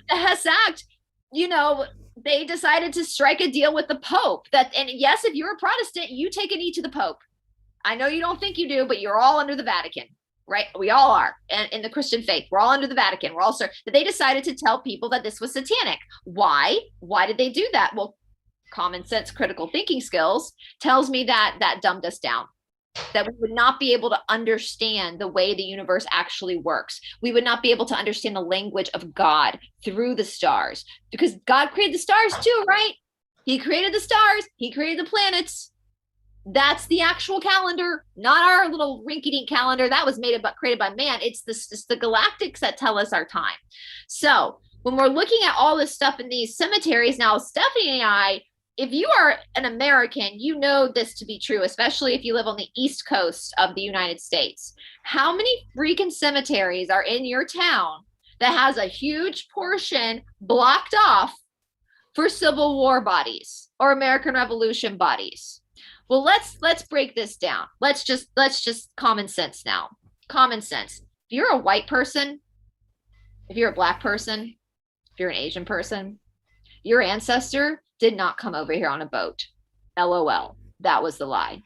the Hess Act, you know, they decided to strike a deal with the Pope and yes, if you're a Protestant, you take a knee to the Pope. I know you don't think you do, but you're all under the Vatican, right? We all are. And in the Christian faith, we're all under the Vatican. We're all, but they decided to tell people that this was satanic. Why? Why did they do that? Well, common sense, critical thinking skills tells me that dumbed us down. That we would not be able to understand the way the universe actually works. We would not be able to understand the language of God through the stars, because God created the stars too, right? He created the stars. He created the planets. That's the actual calendar, not our little rinky-dink calendar that was created by man. It's the galactics that tell us our time. So when we're looking at all this stuff in these cemeteries now, Stephanie and I, if you are an American, you know this to be true, especially if you live on the East Coast of the United States. How many freaking cemeteries are in your town that has a huge portion blocked off for Civil War bodies or American Revolution bodies? Well, let's break this down. Let's just common sense now. Common sense. If you're a white person, if you're a black person, if you're an Asian person, your ancestor did not come over here on a boat. LOL. That was the lie.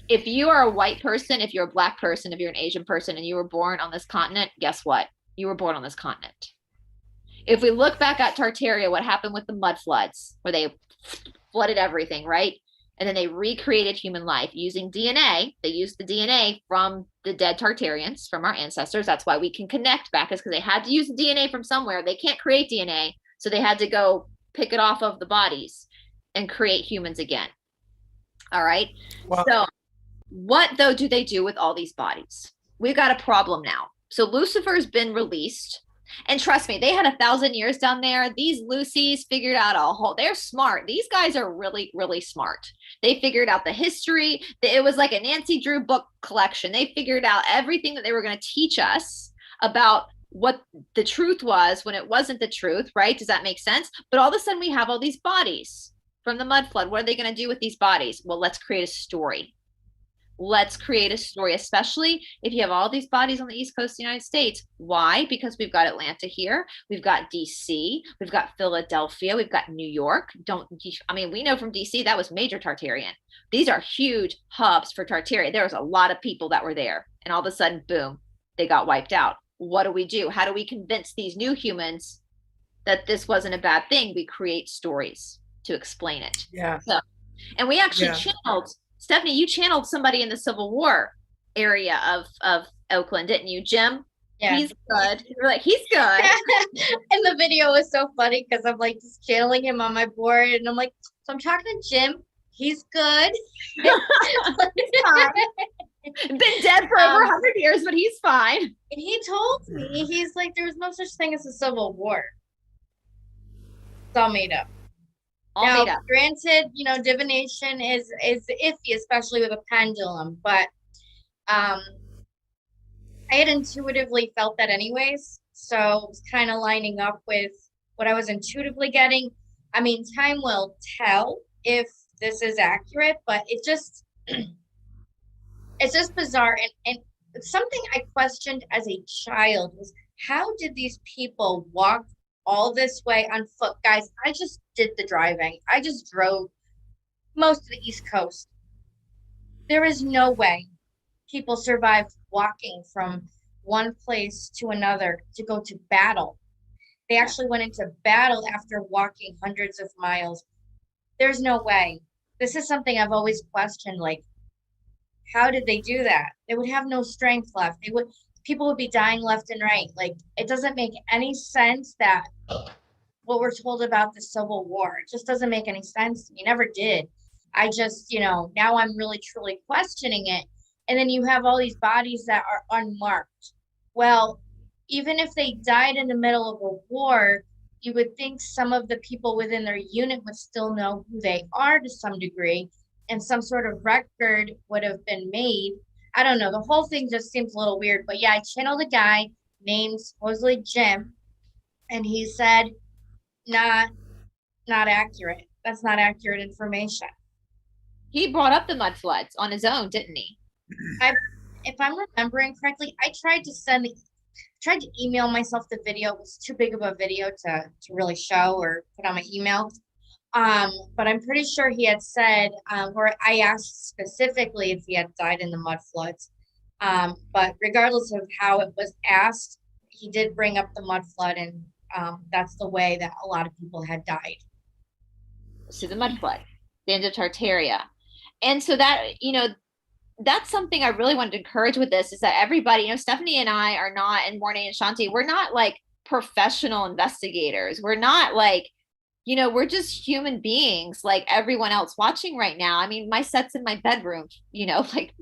If you are a white person, if you're a black person, if you're an Asian person, and you were born on this continent, guess what? You were born on this continent. If we look back at Tartaria, what happened with the mud floods, where they flooded everything, right? And then they recreated human life using DNA. They used the DNA from the dead Tartarians, from our ancestors. That's why we can connect back, is because they had to use the DNA from somewhere. They can't create DNA, so they had to go pick it off of the bodies and create humans again. All right. Wow. So what though do they do with all these bodies? We've got a problem now. So Lucifer's been released, and trust me, they had 1,000 years down there. These Lucy's figured out they're smart. These guys are really, really smart. They figured out the history. It was like a Nancy Drew book collection. They figured out everything that they were going to teach us about what the truth was when it wasn't the truth, right? Does that make sense? But all of a sudden we have all these bodies from the mud flood. What are they going to do with these bodies? Well, let's create a story. Let's create a story, especially if you have all these bodies on the East Coast of the United States. Why? Because we've got Atlanta here. We've got DC. We've got Philadelphia. We've got New York. We know from DC that was major Tartarian. These are huge hubs for Tartaria. There was a lot of people that were there, and all of a sudden, boom, they got wiped out. What do? How do we convince these new humans that this wasn't a bad thing? We create stories to explain it. Yeah. So, and we actually channeled, Stephanie, you channeled somebody in the Civil War area of Oakland, didn't you, Jim? Yeah. He's good. You were like, he's good. And the video was so funny because I'm like just channeling him on my board, and I'm like, so I'm talking to Jim. He's good. Been dead for over 100 years, but he's fine. And he told me, he's like, there was no such thing as a civil war. It's all made up. Now, granted, divination is iffy, especially with a pendulum, but I had intuitively felt that anyways. So it was kind of lining up with what I was intuitively getting. I mean, time will tell if this is accurate, but it just It's just bizarre. And something I questioned as a child was, how did these people walk all this way on foot? Guys, I just did the driving. I just drove most of the East Coast. There is no way people survived walking from one place to another to go to battle. They actually went into battle after walking hundreds of miles. There's no way. This is something I've always questioned. Like, how did they do that? They would have no strength left. People would be dying left and right. Like, it doesn't make any sense that what we're told about the Civil War. It just doesn't make any sense. You never did. I just, now I'm really truly questioning it. And then you have all these bodies that are unmarked. Well, even if they died in the middle of a war, you would think some of the people within their unit would still know who they are to some degree, and some sort of record would have been made. I don't know. The whole thing just seems a little weird. But yeah, I channeled a guy named supposedly Jim, and he said, not accurate. That's not accurate information. He brought up the mud floods on his own, didn't he? If I'm remembering correctly, I tried to email myself the video. It was too big of a video to really show or put on my email. But I'm pretty sure he had said, where I asked specifically if he had died in the mud floods. But regardless of how it was asked, he did bring up the mud flood, and that's the way that a lot of people had died. So the mud flood, the end of Tartaria. And so that, that's something I really wanted to encourage with this, is that everybody, Stephanie and I are not, and Morné and Shanti, we're not like professional investigators. We're not like, we're just human beings like everyone else watching right now. I mean, my set's in my bedroom, like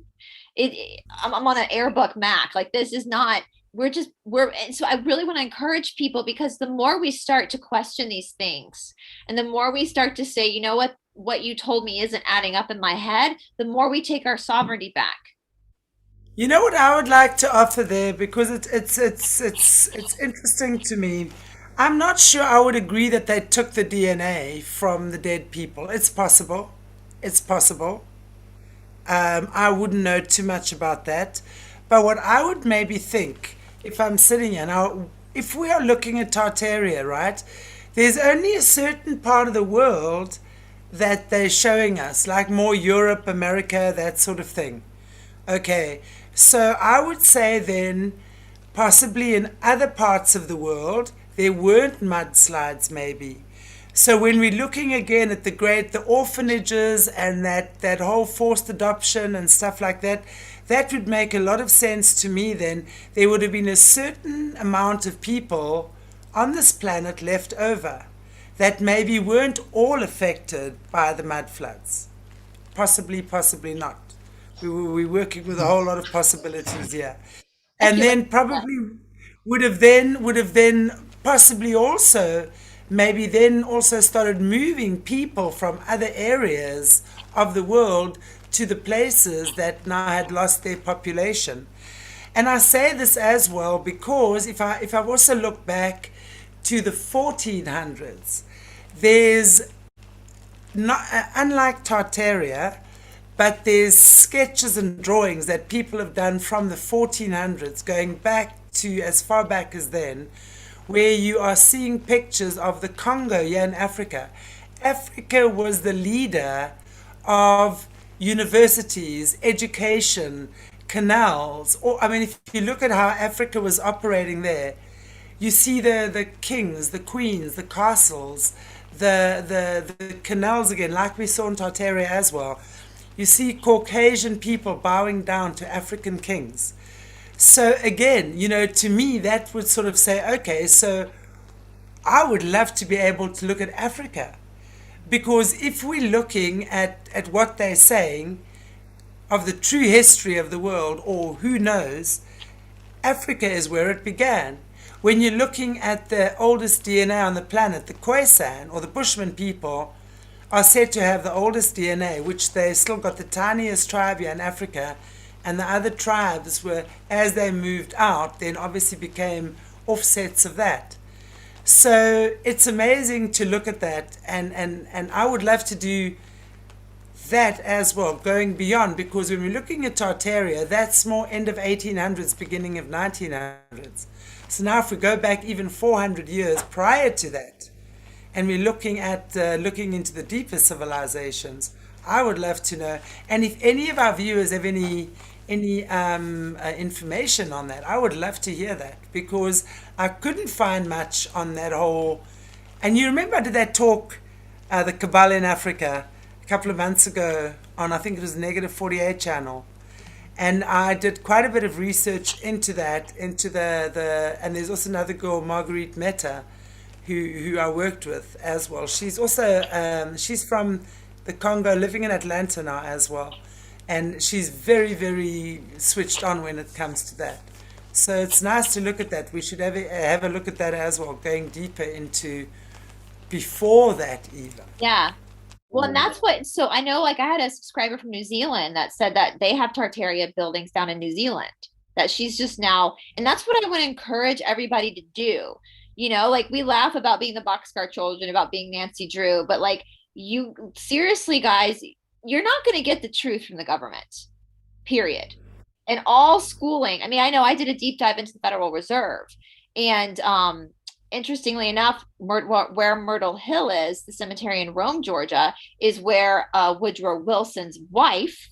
I'm on an AirBook Mac. Like, this is not, and so I really want to encourage people, because the more we start to question these things, and the more we start to say, what you told me isn't adding up in my head, the more we take our sovereignty back. You know what I would like to offer there, because it's interesting to me. I'm not sure I would agree that they took the DNA from the dead people. It's possible. It's possible. I wouldn't know too much about that. But what I would maybe think, if I'm sitting here now, if we are looking at Tartaria, right, there's only a certain part of the world that they're showing us, like more Europe, America, that sort of thing. Okay, so I would say then possibly in other parts of the world there weren't mudslides maybe. So when we're looking again at the orphanages and that whole forced adoption and stuff like that, that would make a lot of sense to me. Then there would have been a certain amount of people on this planet left over that maybe weren't all affected by the mud floods. Possibly not. We're working with a whole lot of possibilities here. And then probably would have then possibly also maybe then also started moving people from other areas of the world to the places that now had lost their population. And I say this as well because if I also look back to the 1400s, there's not, unlike Tartaria, but there's sketches and drawings that people have done from the 1400s going back to as far back as then, where you are seeing pictures of the Congo here in Africa. Africa was the leader of universities, education, canals. Or, I mean, if you look at how Africa was operating there, you see the kings, the queens, the castles, the canals again, like we saw in Tartaria as well. You see Caucasian people bowing down to African kings. So again, to me, that would sort of say, okay, so I would love to be able to look at Africa. Because if we're looking at what they're saying of the true history of the world, or who knows, Africa is where it began. When you're looking at the oldest DNA on the planet, the Khoisan, or the Bushman people, are said to have the oldest DNA, which they still got the tiniest tribe here in Africa, and the other tribes were, as they moved out, then obviously became offsets of that. So it's amazing to look at that, and I would love to do that as well, going beyond, because when we're looking at Tartaria, that's more end of 1800s, beginning of 1900s. So now if we go back even 400 years prior to that, and we're looking at looking into the deeper civilizations, I would love to know. And if any of our viewers have any information on that, I would love to hear that, because I couldn't find much on that whole. And you remember I did that talk, the Kabbalah in Africa, a couple of months ago on, I think it was Negative 48 channel. And I did quite a bit of research into that, into the and there's also another girl, Marguerite Meta, who I worked with as well. She's also, she's from the Congo, living in Atlanta now as well. And she's very, very switched on when it comes to that. So it's nice to look at that. We should have a look at that as well, going deeper into before that even. Yeah. Well, and that's what, so I know, like, I had a subscriber from New Zealand that said that they have Tartaria buildings down in New Zealand, that she's just now, and that's what I want to encourage everybody to do. You know, like, we laugh about being the Boxcar Children, about being Nancy Drew, but like, you seriously, guys, you're not going to get the truth from the government, period. And all schooling, I mean, I know I did a deep dive into the Federal Reserve, and interestingly enough, where Myrtle Hill is, the cemetery in Rome, Georgia, is where Woodrow Wilson's wife,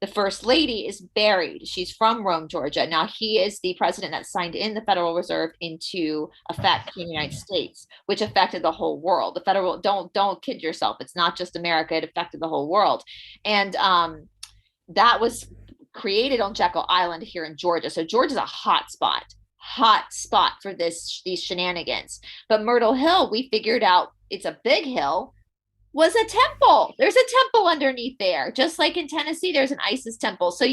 the First Lady, is buried. She's from Rome, Georgia. Now, he is the president that signed in the Federal Reserve into effect in the United States, which affected the whole world. The federal, don't kid yourself. It's not just America. It affected the whole world. And that was created on Jekyll Island here in Georgia. So Georgia's a hot spot for these shenanigans. But Myrtle Hill, we figured out, it's a big hill, was a temple. There's a temple underneath there. Just like in Tennessee, there's an ISIS temple. So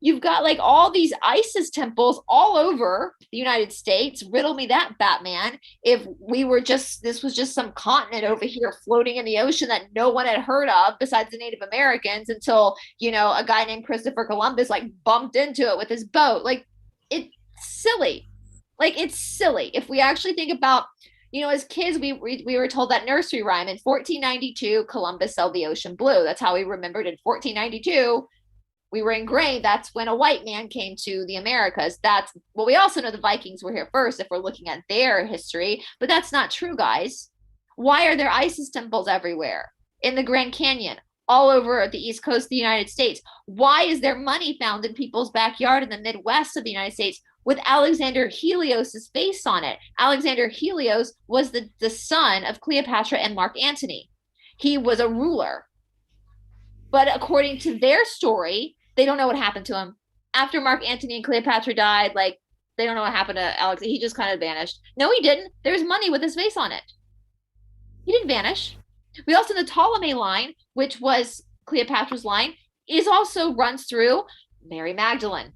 you've got like all these ISIS temples all over the United States. Riddle me that, Batman. If we were just, this was just some continent over here floating in the ocean that no one had heard of besides the Native Americans, until, you know, a guy named Christopher Columbus like bumped into it with his boat. Like, it's silly. Like, it's silly. If we actually think about, you know, as kids, we were told that nursery rhyme. In 1492, Columbus sailed the ocean blue. That's how we remembered. In 1492, we were ingrained. That's when a white man came to the Americas. That's, well, we also know the Vikings were here first if we're looking at their history, but that's not true, guys. Why are there ISIS temples everywhere? In the Grand Canyon, all over the East Coast of the United States? Why is there money found in people's backyard in the Midwest of the United States with Alexander Helios's face on it? Alexander Helios was the son of Cleopatra and Mark Antony. He was a ruler. But according to their story, they don't know what happened to him. After Mark Antony and Cleopatra died, like, they don't know what happened to Alex. He just kind of vanished. No, he didn't. There's money with his face on it. He didn't vanish. We also, the Ptolemy line, which was Cleopatra's line, is also runs through Mary Magdalene.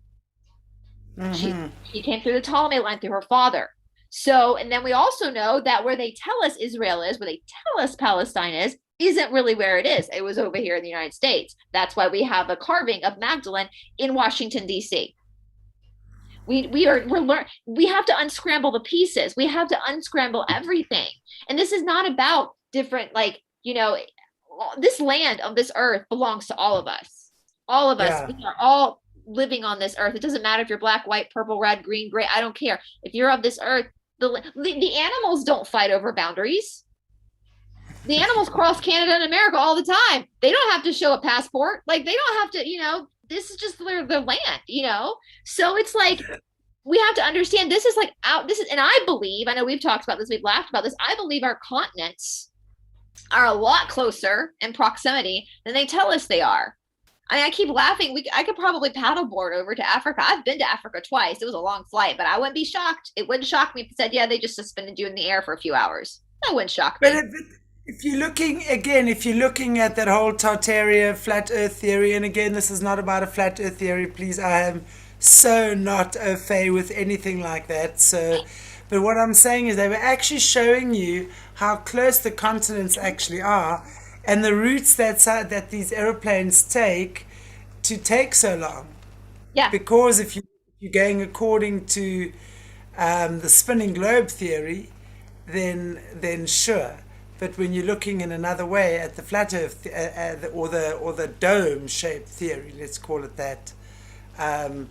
Mm-hmm. She came through the Ptolemy line through her father. So, and then we also know that where they tell us Israel is, where they tell us Palestine is, isn't really where it is. It was over here in the United States. That's why we have a carving of Magdalene in Washington, D.C. We have to unscramble the pieces. We have to unscramble everything. And this is not about different, like, you know, this land on this earth belongs to all of us. All of us, yeah. We are all living on this earth. It doesn't matter if you're black, white, purple, red, green, gray. I don't care. If you're of this earth, the animals don't fight over boundaries. The animals cross Canada and America all the time. They don't have to show a passport. Like, they don't have to, you know, this is just their land, you know? So it's like, we have to understand this is like and I believe, I know we've talked about this, we've laughed about this. I believe our continents are a lot closer in proximity than they tell us they are. I mean, I keep laughing. I could probably paddleboard over to Africa. I've been to Africa twice. It was a long flight, but I wouldn't be shocked. It wouldn't shock me if it said, yeah, they just suspended you in the air for a few hours. That wouldn't shock me. But if you're looking at that whole Tartaria flat earth theory, and again, this is not about a flat earth theory, please, I am so not au fait with anything like that. So, but what I'm saying is they were actually showing you how close the continents actually are, and the routes that these aeroplanes take so long. Yeah. Because if you're going according to the spinning globe theory, then sure. But when you're looking in another way at the flat Earth or the dome-shaped theory, let's call it that, the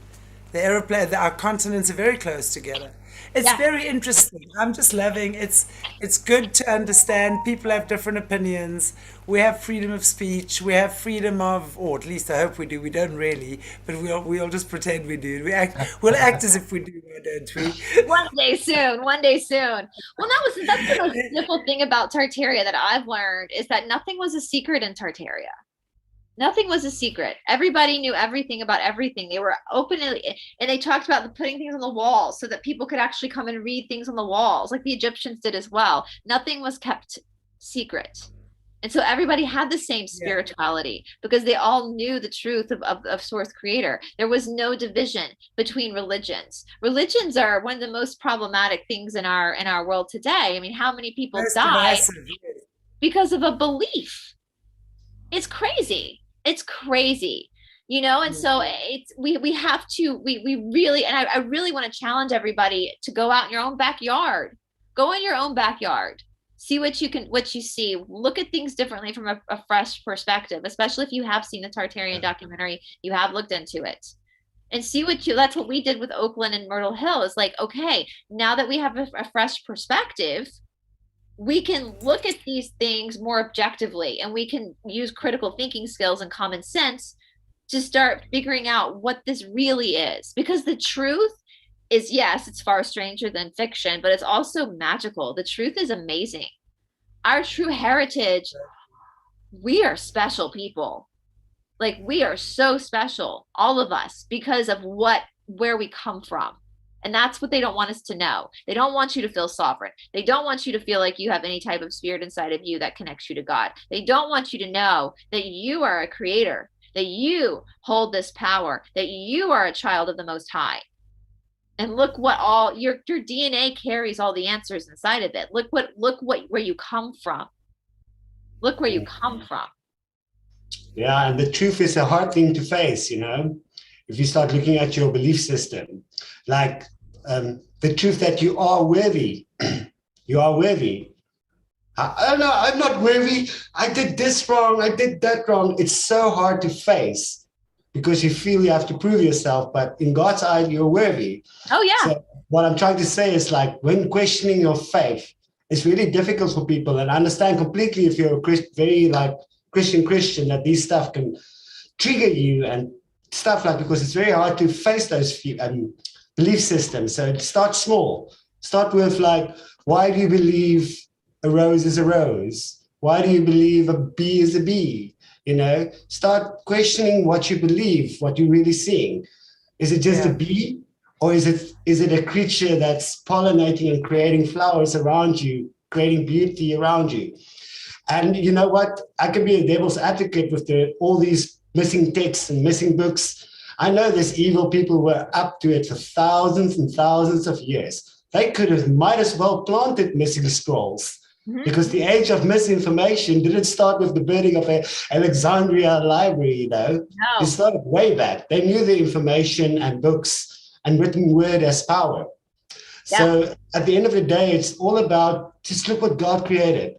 aeroplane, our continents are very close together. It's very interesting. I'm just loving it's good to understand people have different opinions. We have freedom of speech. We have freedom of, or at least I hope we do. We don't really, but we'll just pretend we do. We'll act as if we do, don't we? One day soon. Well, that's the most beautiful thing about Tartaria that I've learned, is that nothing was a secret in Tartaria. Nothing was a secret. Everybody knew everything about everything. They were openly, and they talked about putting things on the walls so that people could actually come and read things on the walls, like the Egyptians did as well. Nothing was kept secret. And so everybody had the same spirituality because they all knew the truth of Source Creator. There was no division between religions. Religions are one of the most problematic things in our world today. I mean, how many people die because of a belief? It's crazy. It's crazy, and so we have to, we really, and I really want to challenge everybody to go out in your own backyard, go in your own backyard, see what you see, look at things differently from a fresh perspective, especially if you have seen the Tartarian documentary, you have looked into it, and see that's what we did with Oakland and Myrtle Hill. Is like, okay, now that we have a fresh perspective, we can look at these things more objectively, and we can use critical thinking skills and common sense to start figuring out what this really is. Because the truth is, yes, it's far stranger than fiction, but it's also magical. The truth is amazing. Our true heritage, we are special people. Like, we are so special, all of us, because of where we come from. And that's what they don't want us to know. They don't want you to feel sovereign. They don't want you to feel like you have any type of spirit inside of you that connects you to God. They don't want you to know that you are a creator, that you hold this power, that you are a child of the Most High. And look what all your DNA carries, all the answers inside of it. Look where you come from. Look where you come from. Yeah, and the truth is a hard thing to face, if you start looking at your belief system. Like the truth that you are worthy. You are worthy. I know I'm not worthy. I did this wrong. I did that wrong. It's so hard to face because you feel you have to prove yourself. But in God's eye, you're worthy. Oh, yeah. So what I'm trying to say is, like, when questioning your faith, it's really difficult for people. And I understand completely if you're a very like Christian, that these stuff can trigger you and stuff like, because it's very hard to face those belief systems. So start small. Start with, like, why do you believe a rose is a rose? Why do you believe a bee is a bee? Start questioning what you believe, what you're really seeing. Is it just a bee, or is it a creature that's pollinating and creating flowers around you, creating beauty around you? And you know what? I can be a devil's advocate with all these missing texts and missing books. I know there's evil people who were up to it for thousands and thousands of years. They might as well planted missing scrolls, because the age of misinformation didn't start with the burning of Alexandria library, No. It started way back. They knew the information and books and written word as power. Yeah. So at the end of the day, it's all about just look what God created.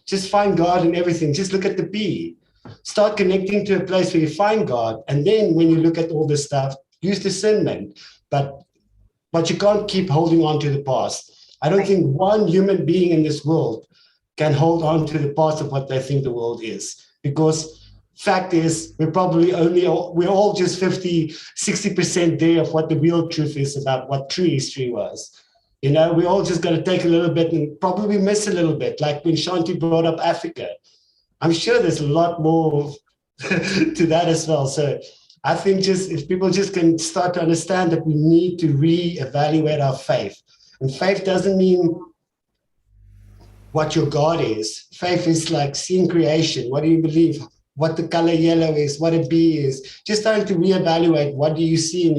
Just find God in everything. Just look at the bee. Start connecting to a place where you find God. And then when you look at all this stuff, use discernment. But you can't keep holding on to the past. I don't think one human being in this world can hold on to the past of what they think the world is. Because fact is, we're all just 60% there of what the real truth is about what true history was. We're all just going to take a little bit and probably miss a little bit. Like when Shanti brought up Africa, I'm sure there's a lot more to that as well. So I think just if people just can start to understand that we need to reevaluate our faith. And faith doesn't mean what your God is. Faith is like seeing creation. What do you believe? What the color yellow is, what a bee is. Just starting to reevaluate, what do you see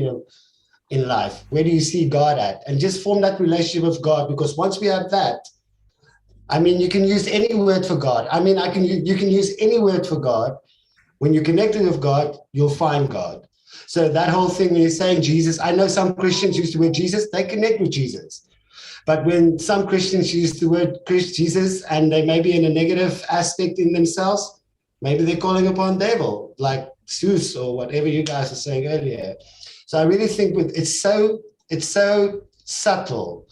in life? Where do you see God at? And just form that relationship with God, because once we have that, you can use any word for God. You can use any word for God. When you're connected with God, you'll find God. So that whole thing when you're saying Jesus, I know some Christians use the word Jesus, they connect with Jesus. But when some Christians use the word Jesus and they may be in a negative aspect in themselves, maybe they're calling upon devil, like Zeus or whatever you guys were saying earlier. So I really think it's so subtle.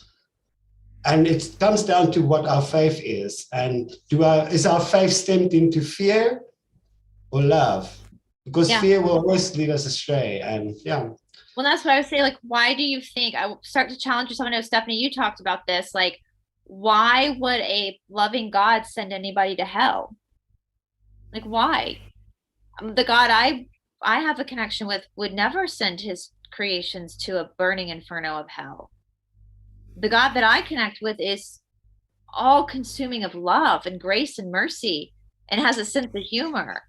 And it comes down to what our faith is. And is our faith stemmed into fear or love? Because fear will always lead us astray. And well, that's what I would say. Like, why do you think, I will start to challenge you? Someone, Stephanie, you talked about this. Like, why would a loving God send anybody to hell? Like, why? The God I have a connection with would never send his creations to a burning inferno of hell. The God that I connect with is all consuming of love and grace and mercy and has a sense of humor.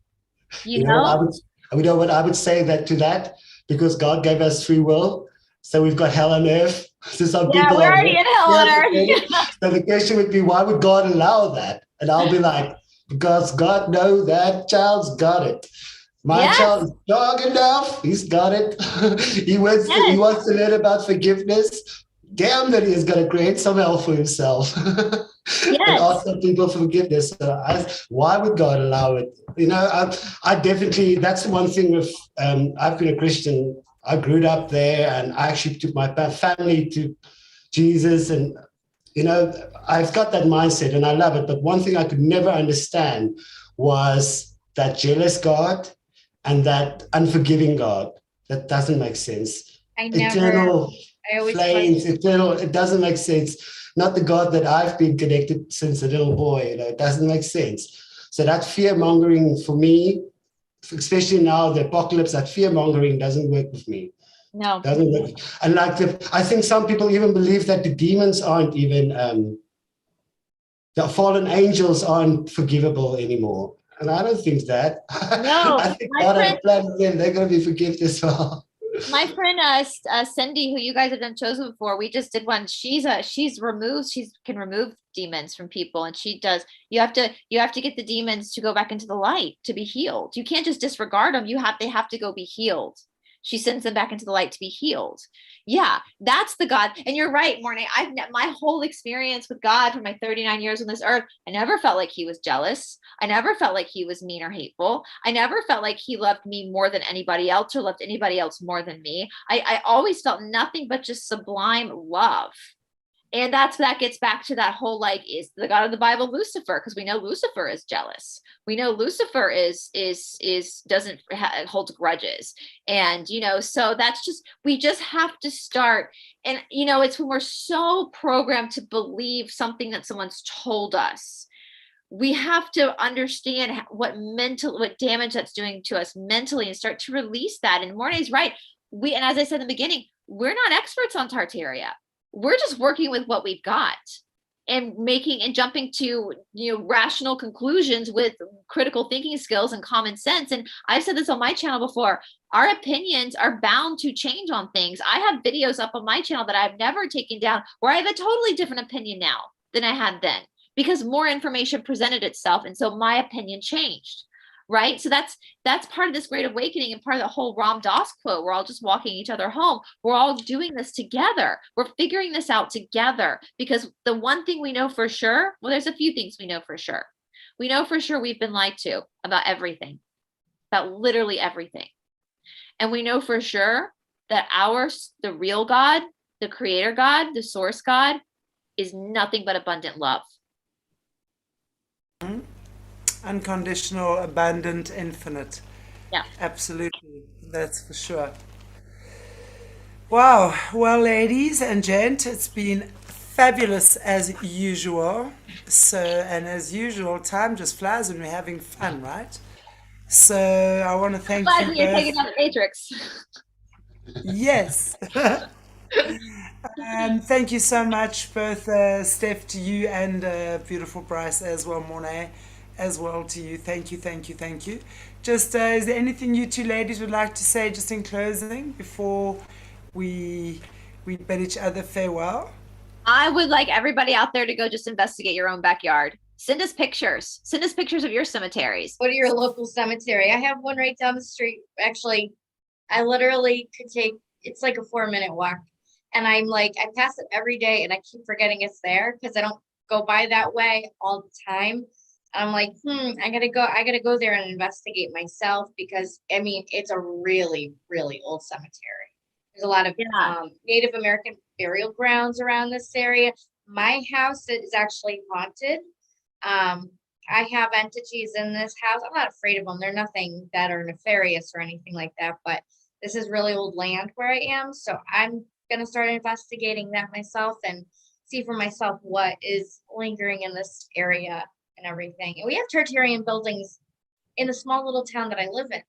You know what I would say to that, because God gave us free will. So we've got hell on earth. So some people we're already in hell on earth. So the question would be, why would God allow that? And I'll be like, because God knows that child's got it. My child is strong enough. He's got it. He wants to learn about forgiveness. Damn that he is going to create some hell for himself. And ask some people for forgiveness. So why would God allow it? You know, I definitely, that's the one thing with, I've been a Christian. I grew up there and I actually took my family to Jesus. And, you know, I've got that mindset and I love it. But one thing I could never understand was that jealous God and that unforgiving God. That doesn't make sense. Eternal flames, eternal, it doesn't make sense. Not the God that I've been connected since a little boy, you know, it doesn't make sense. So that fear-mongering for me, especially now, the apocalypse, that fear-mongering doesn't work with me. No. Doesn't work. And I think some people even believe that the demons aren't even, the fallen angels aren't forgivable anymore. And I don't think that. No. I think God has a plan for them. They're going to be forgiven as well. My friend Cindy, who you guys have done shows before, we just did one. She can remove demons from people, and she does. You have to get the demons to go back into the light to be healed. You can't just disregard them. They have to go be healed. She sends them back into the light to be healed. Yeah, that's the God. And you're right, Morné. My whole experience with God for my 39 years on this earth, I never felt like he was jealous. I never felt like he was mean or hateful. I never felt like he loved me more than anybody else or loved anybody else more than me. I always felt nothing but just sublime love. And that gets back to that whole, like, is the God of the Bible Lucifer? Because we know Lucifer is jealous. We know Lucifer doesn't hold grudges. And, you know, so we just have to start. And, you know, it's when we're so programmed to believe something that someone's told us. We have to understand what damage that's doing to us mentally and start to release that. And Morné's right. And as I said in the beginning, we're not experts on Tartaria. We're just working with what we've got and jumping to, you know, rational conclusions with critical thinking skills and common sense. And I've said this on my channel before, our opinions are bound to change on things. I have videos up on my channel that I've never taken down where I have a totally different opinion now than I had then, because more information presented itself. And so my opinion changed. Right. So that's part of this great awakening and part of the whole Ram Dass quote. We're all just walking each other home. We're all doing this together. We're figuring this out together, because the one thing we know for sure, well, there's a few things we know for sure. We know for sure we've been lied to about everything, about literally everything. And we know for sure that the real God, the creator God, the source God, is nothing but abundant love. Mm-hmm. Unconditional, abundant, infinite. Yeah, absolutely, that's for sure. Wow. Well, ladies and gent, it's been fabulous as usual. And as usual, time just flies when we're having fun, right? So I want to thank you both. You're taking out the Matrix. Yes. Thank you so much, both Steph, to you, and beautiful Brice as well, Morné, as well to you. Thank you. Just is there anything you two ladies would like to say just in closing before we bid each other farewell? I would like everybody out there to go just investigate your own backyard. Send us pictures of your cemeteries. Go to your local cemetery. I have one right down the street. Actually, I literally could it's like a 4-minute walk. And I'm like, I pass it every day and I keep forgetting it's there because I don't go by that way all the time. I'm like, I gotta go there and investigate myself because I mean, it's a really, really old cemetery. There's a lot of Native American burial grounds around this area. My house is actually haunted. I have entities in this house. I'm not afraid of them. They're nothing that are nefarious or anything like that, but this is really old land where I am. So I'm gonna start investigating that myself and see for myself what is lingering in this area and everything. And we have Tartarian buildings in the small little town that I live in.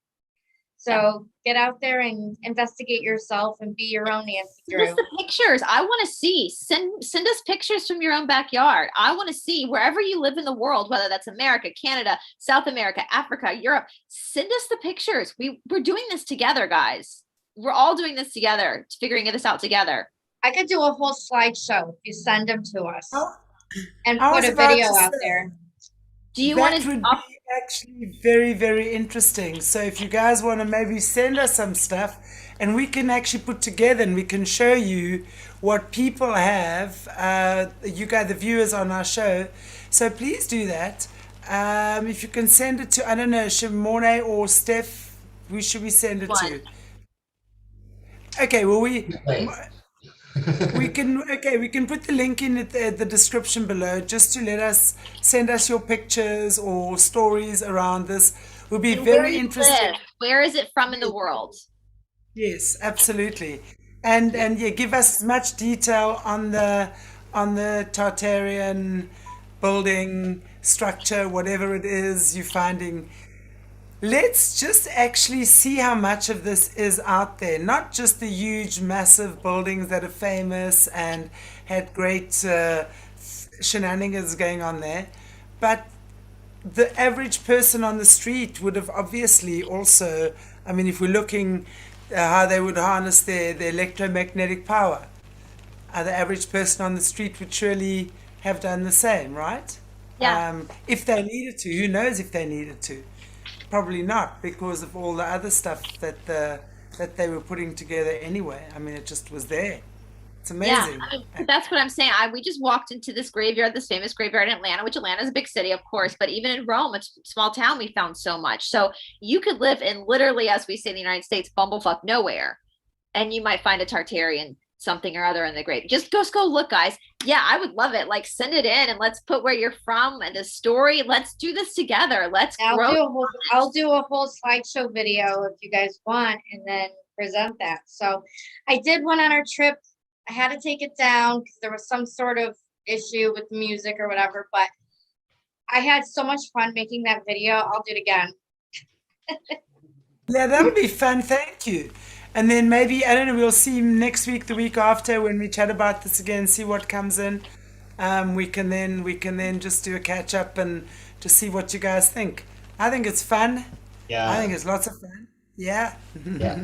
So get out there and investigate yourself and be your own Nancy Drew. Send us the pictures. I want to see. Send us pictures from your own backyard. I want to see wherever you live in the world, whether that's America, Canada, South America, Africa, Europe. Send us the pictures. We're doing this together, guys. We're all doing this together, figuring this out together. I could do a whole slideshow if you send them to us and put a video out there. Do you want to? That would be actually very, very interesting. So if you guys want to maybe send us some stuff and we can actually put together and we can show you what people have, you guys, the viewers on our show. So please do that. If you can send it to, I don't know, Morné or Steph, who should we send it to? Okay, well, we can put the link in the description below just to send us your pictures or stories around this. Will be very interesting. Where is it from in the world? Yes, absolutely. And yeah, give us as much detail on the Tartarian building structure, whatever it is you're finding. Let's just actually see how much of this is out there. Not just the huge, massive buildings that are famous and had great shenanigans going on there, but the average person on the street would have obviously also, I mean, if we're looking how they would harness their electromagnetic power, the average person on the street would surely have done the same, right? Yeah. If they needed to, who knows if they needed to? Probably not, because of all the other stuff that they were putting together anyway. I mean, it just was there. It's amazing. Yeah, I mean, that's what I'm saying. We just walked into this graveyard, this famous graveyard in Atlanta, which Atlanta is a big city, of course, but even in Rome, it's a small town, we found so much. So you could live in literally, as we say in the United States, bumblefuck nowhere, and you might find a Tartarian something or other in the grave. Just go look, guys. Yeah, I would love it. Like, send it in and let's put where you're from and the story. Let's do this together. I'll do a whole slideshow video if you guys want, and then present that. So I did one on our trip. I had to take it down because there was some sort of issue with music or whatever, but I had so much fun making that video. I'll do it again. Yeah, that'll be fun. Thank you. And then maybe, I don't know, we'll see next week, the week after, when we chat about this again, see what comes in. We can then just do a catch up and just see what you guys think. I think it's fun. Yeah. I think it's lots of fun. Yeah. Yeah.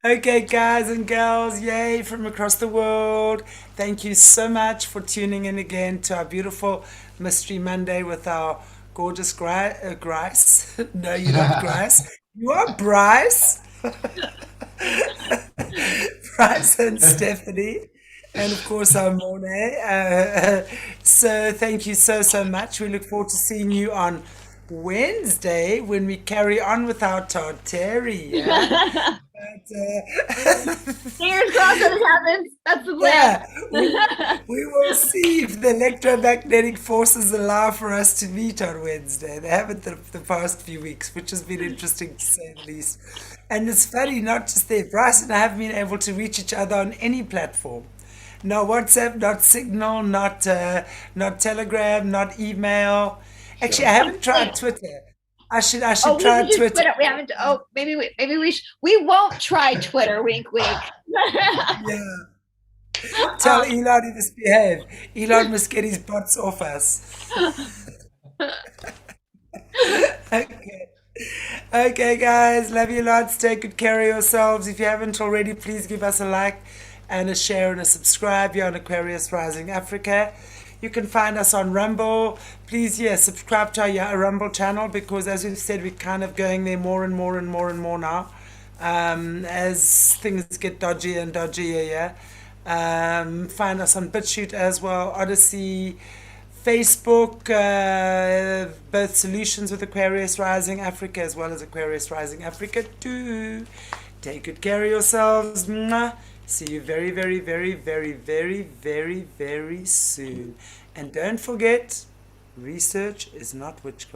Okay, guys and girls, yay, from across the world. Thank you so much for tuning in again to our beautiful Mystery Monday with our gorgeous Brice. No, you're not Brice. You are Brice. Brice and Stephanie, and of course our Morné. So thank you so much. We look forward to seeing you on Wednesday when we carry on with our Tartarian. Fingers crossed that it happens. That's the plan. Yeah, we will see if the electromagnetic forces allow for us to meet on Wednesday. They haven't the past few weeks, which has been interesting to say the least. And it's funny, not just there. Brice and I haven't been able to reach each other on any platform. No WhatsApp, not Signal, not Telegram, not email. Actually, I haven't tried Twitter. I should try Twitter. We haven't. Oh, maybe we won't try Twitter. Wink, wink. Yeah. Tell Elon to misbehave. Elon must get his butts off us. Okay, guys. Love you lots. Take good care of yourselves. If you haven't already, please give us a like and a share and a subscribe. You're on Aquarius Rising Africa. You can find us on Rumble. Please, subscribe to our Rumble channel, because as we've said, we're kind of going there more and more and more and more now, as things get dodgier and dodgier. Find us on BitChute as well, ODYSEE, Facebook, both Solutions with Aquarius Rising Africa as well as Aquarius Rising Africa too. Take good care of yourselves. Mwah. See you very, very, very, very, very, very, very soon. And don't forget, research is not witchcraft.